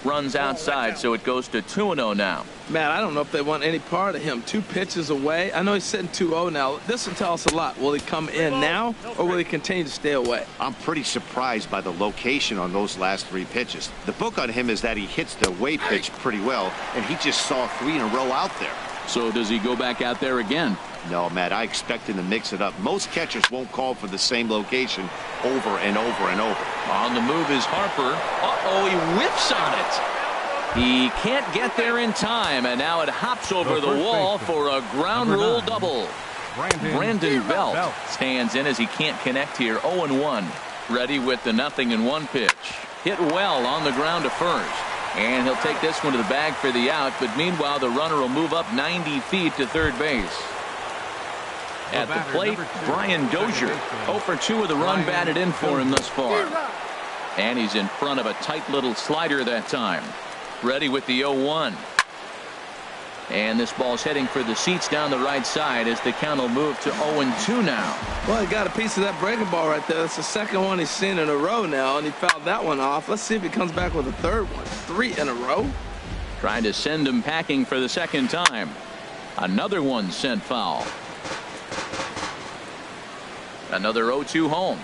Runs outside, so it goes to 2-0 now. Man, I don't know if they want any part of him. 2 pitches away. I know he's sitting 2-0 now. This will tell us a lot. Will he come in now, or will he continue to stay away? I'm pretty surprised by the location on those last 3 pitches. The book on him is that he hits the away pitch pretty well, and he just saw 3 in a row out there. So does he go back out there again? No, Matt, I expect him to mix it up. Most catchers won't call for the same location over and over and over. On the move is Harper. Uh-oh, he whiffs on it. He can't get there in time, and now it hops over the wall for a ground rule double. Brandon Belt stands in as he can't connect here. 0-1. Ready with the 0-1 pitch. Hit well on the ground to first. And he'll take this one to the bag for the out, but meanwhile the runner will move up 90 feet to third base. At the plate, Brian Dozier. 0 for 2 with a run batted in for him thus far. And he's in front of a tight little slider that time. Ready with the 0-1. And this ball's heading for the seats down the right side as the count will move to 0-2 now. Well, he got a piece of that breaking ball right there. That's the second one he's seen in a row now, and he fouled that one off. Let's see if he comes back with a third one. 3 in a row. Trying to send him packing for the second time. Another one sent foul. Another 0-2 home.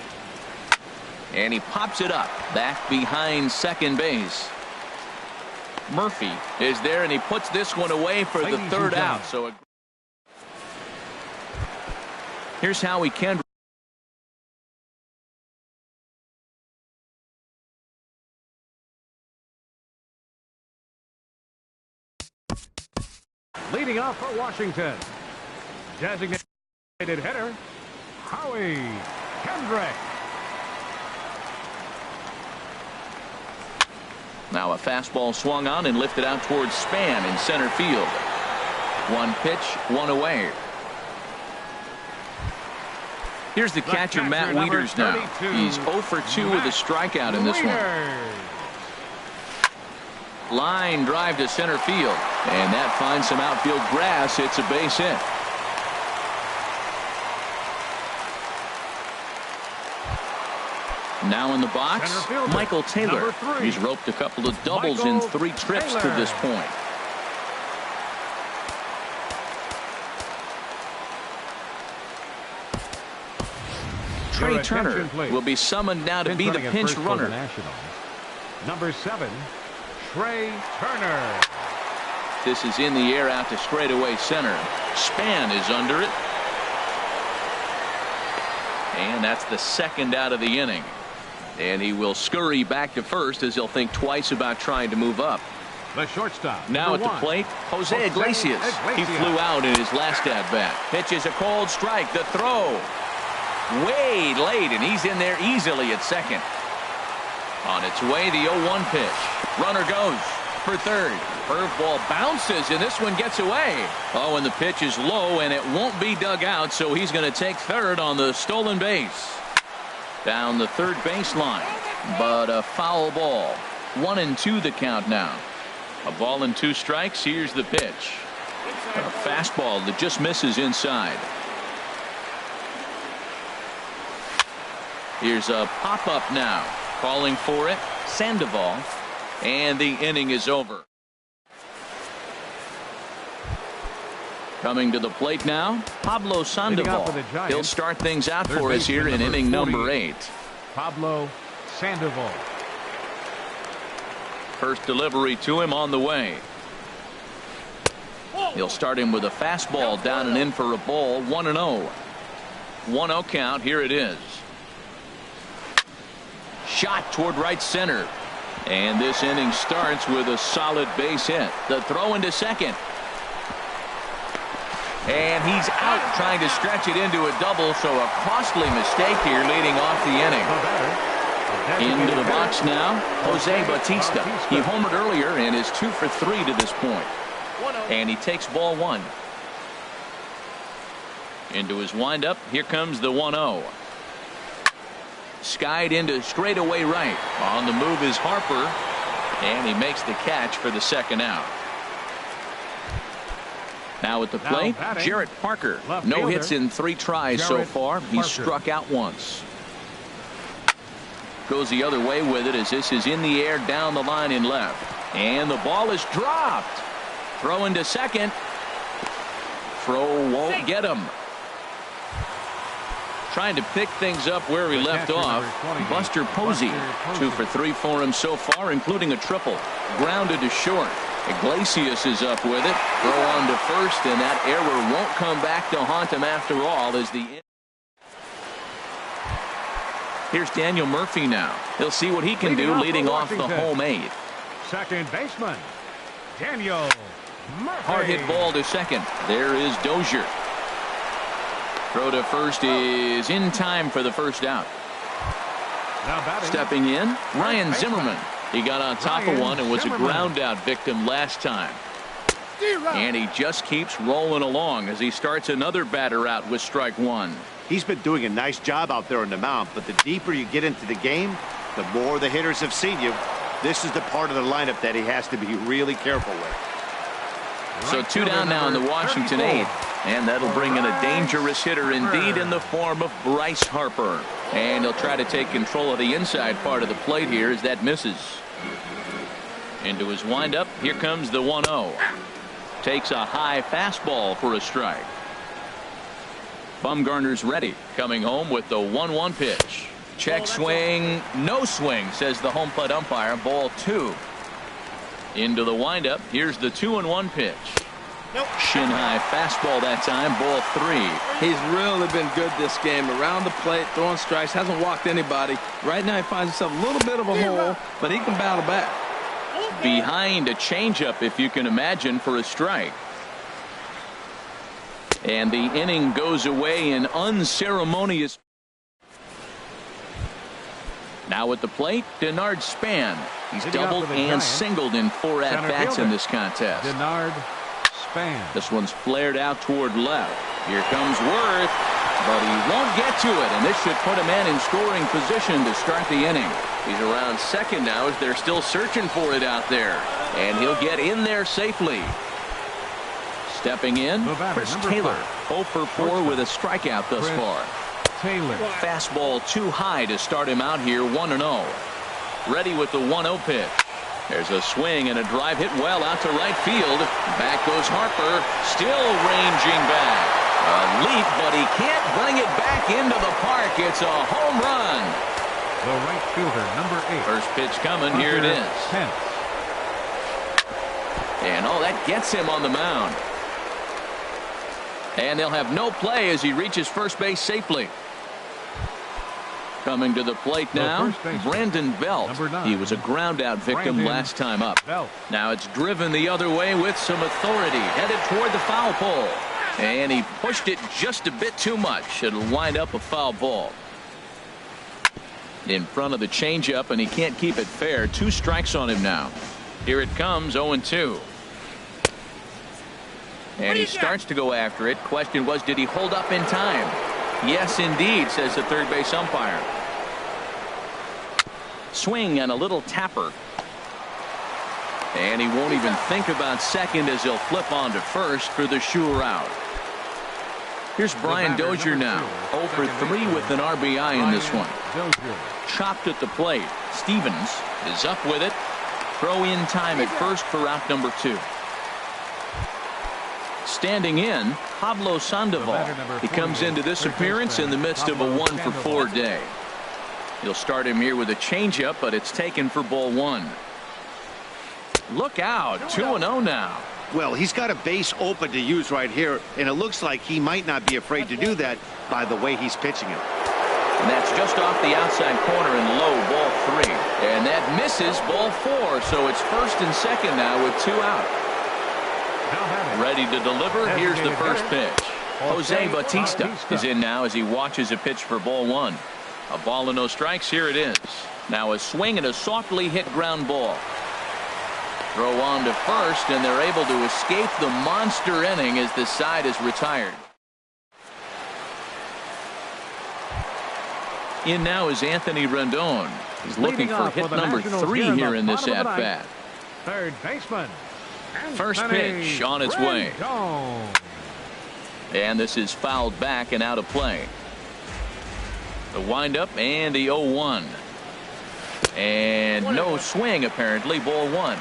And he pops it up back behind second base. Murphy is there, and he puts this one away for the third out. So here's how he can. Leading off for Washington, designated hitter Howie Kendrick. Now a fastball swung on and lifted out towards Span in center field. 1 pitch, 1 away. Here's the catcher, Matt Wieters now. He's 0 for 2 with a strikeout in this one. Line drive to center field, and that finds some outfield grass. It's a base hit. Now in the box, Michael Taylor. He's roped a couple of doubles in 3 trips to this point. Trey Turner will be summoned now to be the pinch runner. Number 7, Trey Turner. This is in the air out to straightaway center. Span is under it. And that's the second out of the inning. And he will scurry back to first as he'll think twice about trying to move up. The shortstop. Now at the plate, Jose Iglesias. He flew out in his last at-bat. Pitches a cold strike. The throw. Way late, and he's in there easily at second. On its way, the 0-1 pitch. Runner goes for third. Curveball bounces, and this one gets away. Oh, and the pitch is low, and it won't be dug out, so he's going to take third on the stolen base. Down the third baseline, but a foul ball. 1-2 the count now. A ball and 2 strikes. Here's the pitch. A fastball that just misses inside. Here's a pop-up now. Calling for it, Sandoval, and the inning is over. Coming to the plate now, Pablo Sandoval. He'll start things out for us here in inning number 8. Pablo Sandoval. First delivery to him on the way. He'll start him with a fastball down and in for a ball. 1-0. 1-0 count. Here it is. Shot toward right center. And this inning starts with a solid base hit. The throw into second. And he's out trying to stretch it into a double, so a costly mistake here leading off the inning. Into the box now, Jose Bautista. He homered earlier and is 2 for 3 to this point. And he takes ball 1. Into his windup, here comes the 1-0. Skied into straightaway right. On the move is Harper, and he makes the catch for the second out. Now at the plate, Jarrett Parker. No hits in 3 tries so far. He's struck out once. Goes the other way with it as this is in the air down the line in left. And the ball is dropped. Throw into second. Throw won't get him. Trying to pick things up where he left off. Buster Posey. 2 for 3 for him so far, including a triple. Grounded to short. Iglesias is up with it. Throw on to first, and that error won't come back to haunt him after all as the... Here's Daniel Murphy now. He'll see what he can do leading off the home 8. Second baseman, Daniel Murphy. Hard hit ball to second. There is Dozier. Throw to first is in time for the first out. Stepping in, Ryan Zimmerman. He got on top of one and was a ground out victim last time. And he just keeps rolling along as he starts another batter out with strike 1. He's been doing a nice job out there on the mound, but the deeper you get into the game, the more the hitters have seen you. This is the part of the lineup that he has to be really careful with. So 2 down now in the Washington 8th. And that'll bring in a dangerous hitter indeed in the form of Bryce Harper. And he'll try to take control of the inside part of the plate here as that misses. Into his windup. Here comes the 1-0. Takes a high fastball for a strike. Bumgarner's ready. Coming home with the 1-1 pitch. Check swing. No swing, says the home plate umpire. Ball 2. Into the windup. Here's the 2-1 pitch. Shin high fastball that time. Ball 3. He's really been good this game. Around the plate, throwing strikes, hasn't walked anybody. Right now he finds himself a little bit of a hole, but he can battle back. Behind a changeup, if you can imagine, for a strike. And the inning goes away in unceremonious. Now at the plate, Denard Span. He's doubled and singled in 4 at-bats in this contest. Denard Span. This one's flared out toward left. Here comes Worth, but he won't get to it, and this should put a man in scoring position to start the inning. He's around second now as they're still searching for it out there, and he'll get in there safely. Stepping in, Chris Taylor, 0 for 4 with a strikeout thus far. Taylor. Fastball too high to start him out here, 1-0. Ready with the 1-0 pitch. There's a swing and a drive hit well out to right field. Back goes Harper, still ranging back. A leap, but he can't bring it back into the park. It's a home run. The right fielder, number 8. First pitch coming. Here it is. And oh, that gets him on the mound. And they'll have no play as he reaches first base safely. Coming to the plate now, Brandon Belt. He was a ground out victim last time up. Now it's driven the other way with some authority, headed toward the foul pole. And he pushed it just a bit too much. It'll wind up a foul ball. In front of the changeup, and he can't keep it fair. 2 strikes on him now. Here it comes, 0-2. And he starts to go after it. Question was, did he hold up in time? Yes, indeed, says the third base umpire. Swing and a little tapper. And he won't even think about second as he'll flip on to first for the sure out. Here's Brian Dozier now. 0 for 3 with an RBI in this one. Chopped at the plate. Stevens is up with it. Throw in time at first for out number 2. Standing in, Pablo Sandoval. He comes into this appearance in the midst of a 1 for 4 day. He'll start him here with a changeup, but it's taken for ball 1. Look out, 2-0 now. Well, he's got a base open to use right here, and it looks like he might not be afraid to do that by the way he's pitching it. And that's just off the outside corner and low, ball 3. And that misses, ball 4. So it's first and second now with 2 out. Ready to deliver. Here's the first pitch. Jose Bautista is in now as he watches a pitch for ball 1. A ball and no strikes. Here it is. Now a swing and a softly hit ground ball. Throw on to first, and they're able to escape the monster inning as the side is retired. In now is Anthony Rendon. He's looking for hit number 3 here in this at-bat. Third baseman. First pitch on its way. And this is fouled back and out of play. The windup and the 0-1. And no swing apparently, ball 1.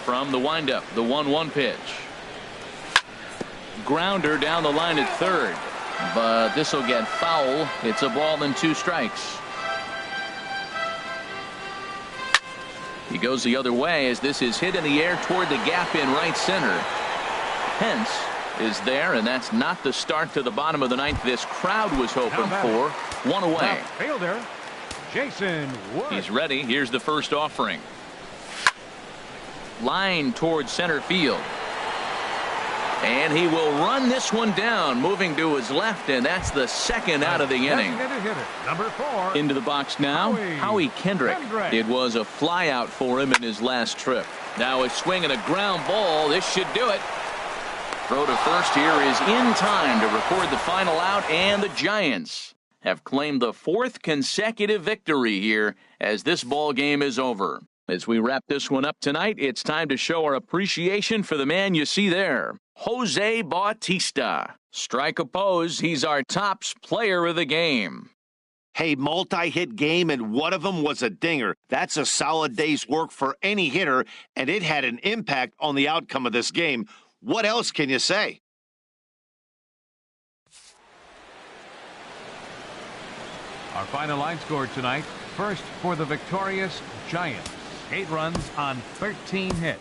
From the windup, the 1-1 pitch. Grounder down the line at third. But this will get foul. It's a ball and 2 strikes. He goes the other way as this is hit in the air toward the gap in right center. Pence is there, and that's not the start to the bottom of the 9th this crowd was hoping for. 1 away. Fielder, Jason Wood. He's ready. Here's the first offering. Line towards center field. And he will run this one down, moving to his left, and that's the second out of the inning. Number 4. Into the box now, Howie Kendrick. It was a fly out for him in his last trip. Now a swing and a ground ball. This should do it. Throw to first here is in time to record the final out, and the Giants have claimed the 4th consecutive victory here as this ball game is over. As we wrap this one up tonight, it's time to show our appreciation for the man you see there, Jose Bautista. Strike a pose. He's our tops player of the game. Hey, multi-hit game, and one of them was a dinger. That's a solid day's work for any hitter, and it had an impact on the outcome of this game. What else can you say? Our final line score tonight. First for the victorious Giants. 8 runs on 13 hits.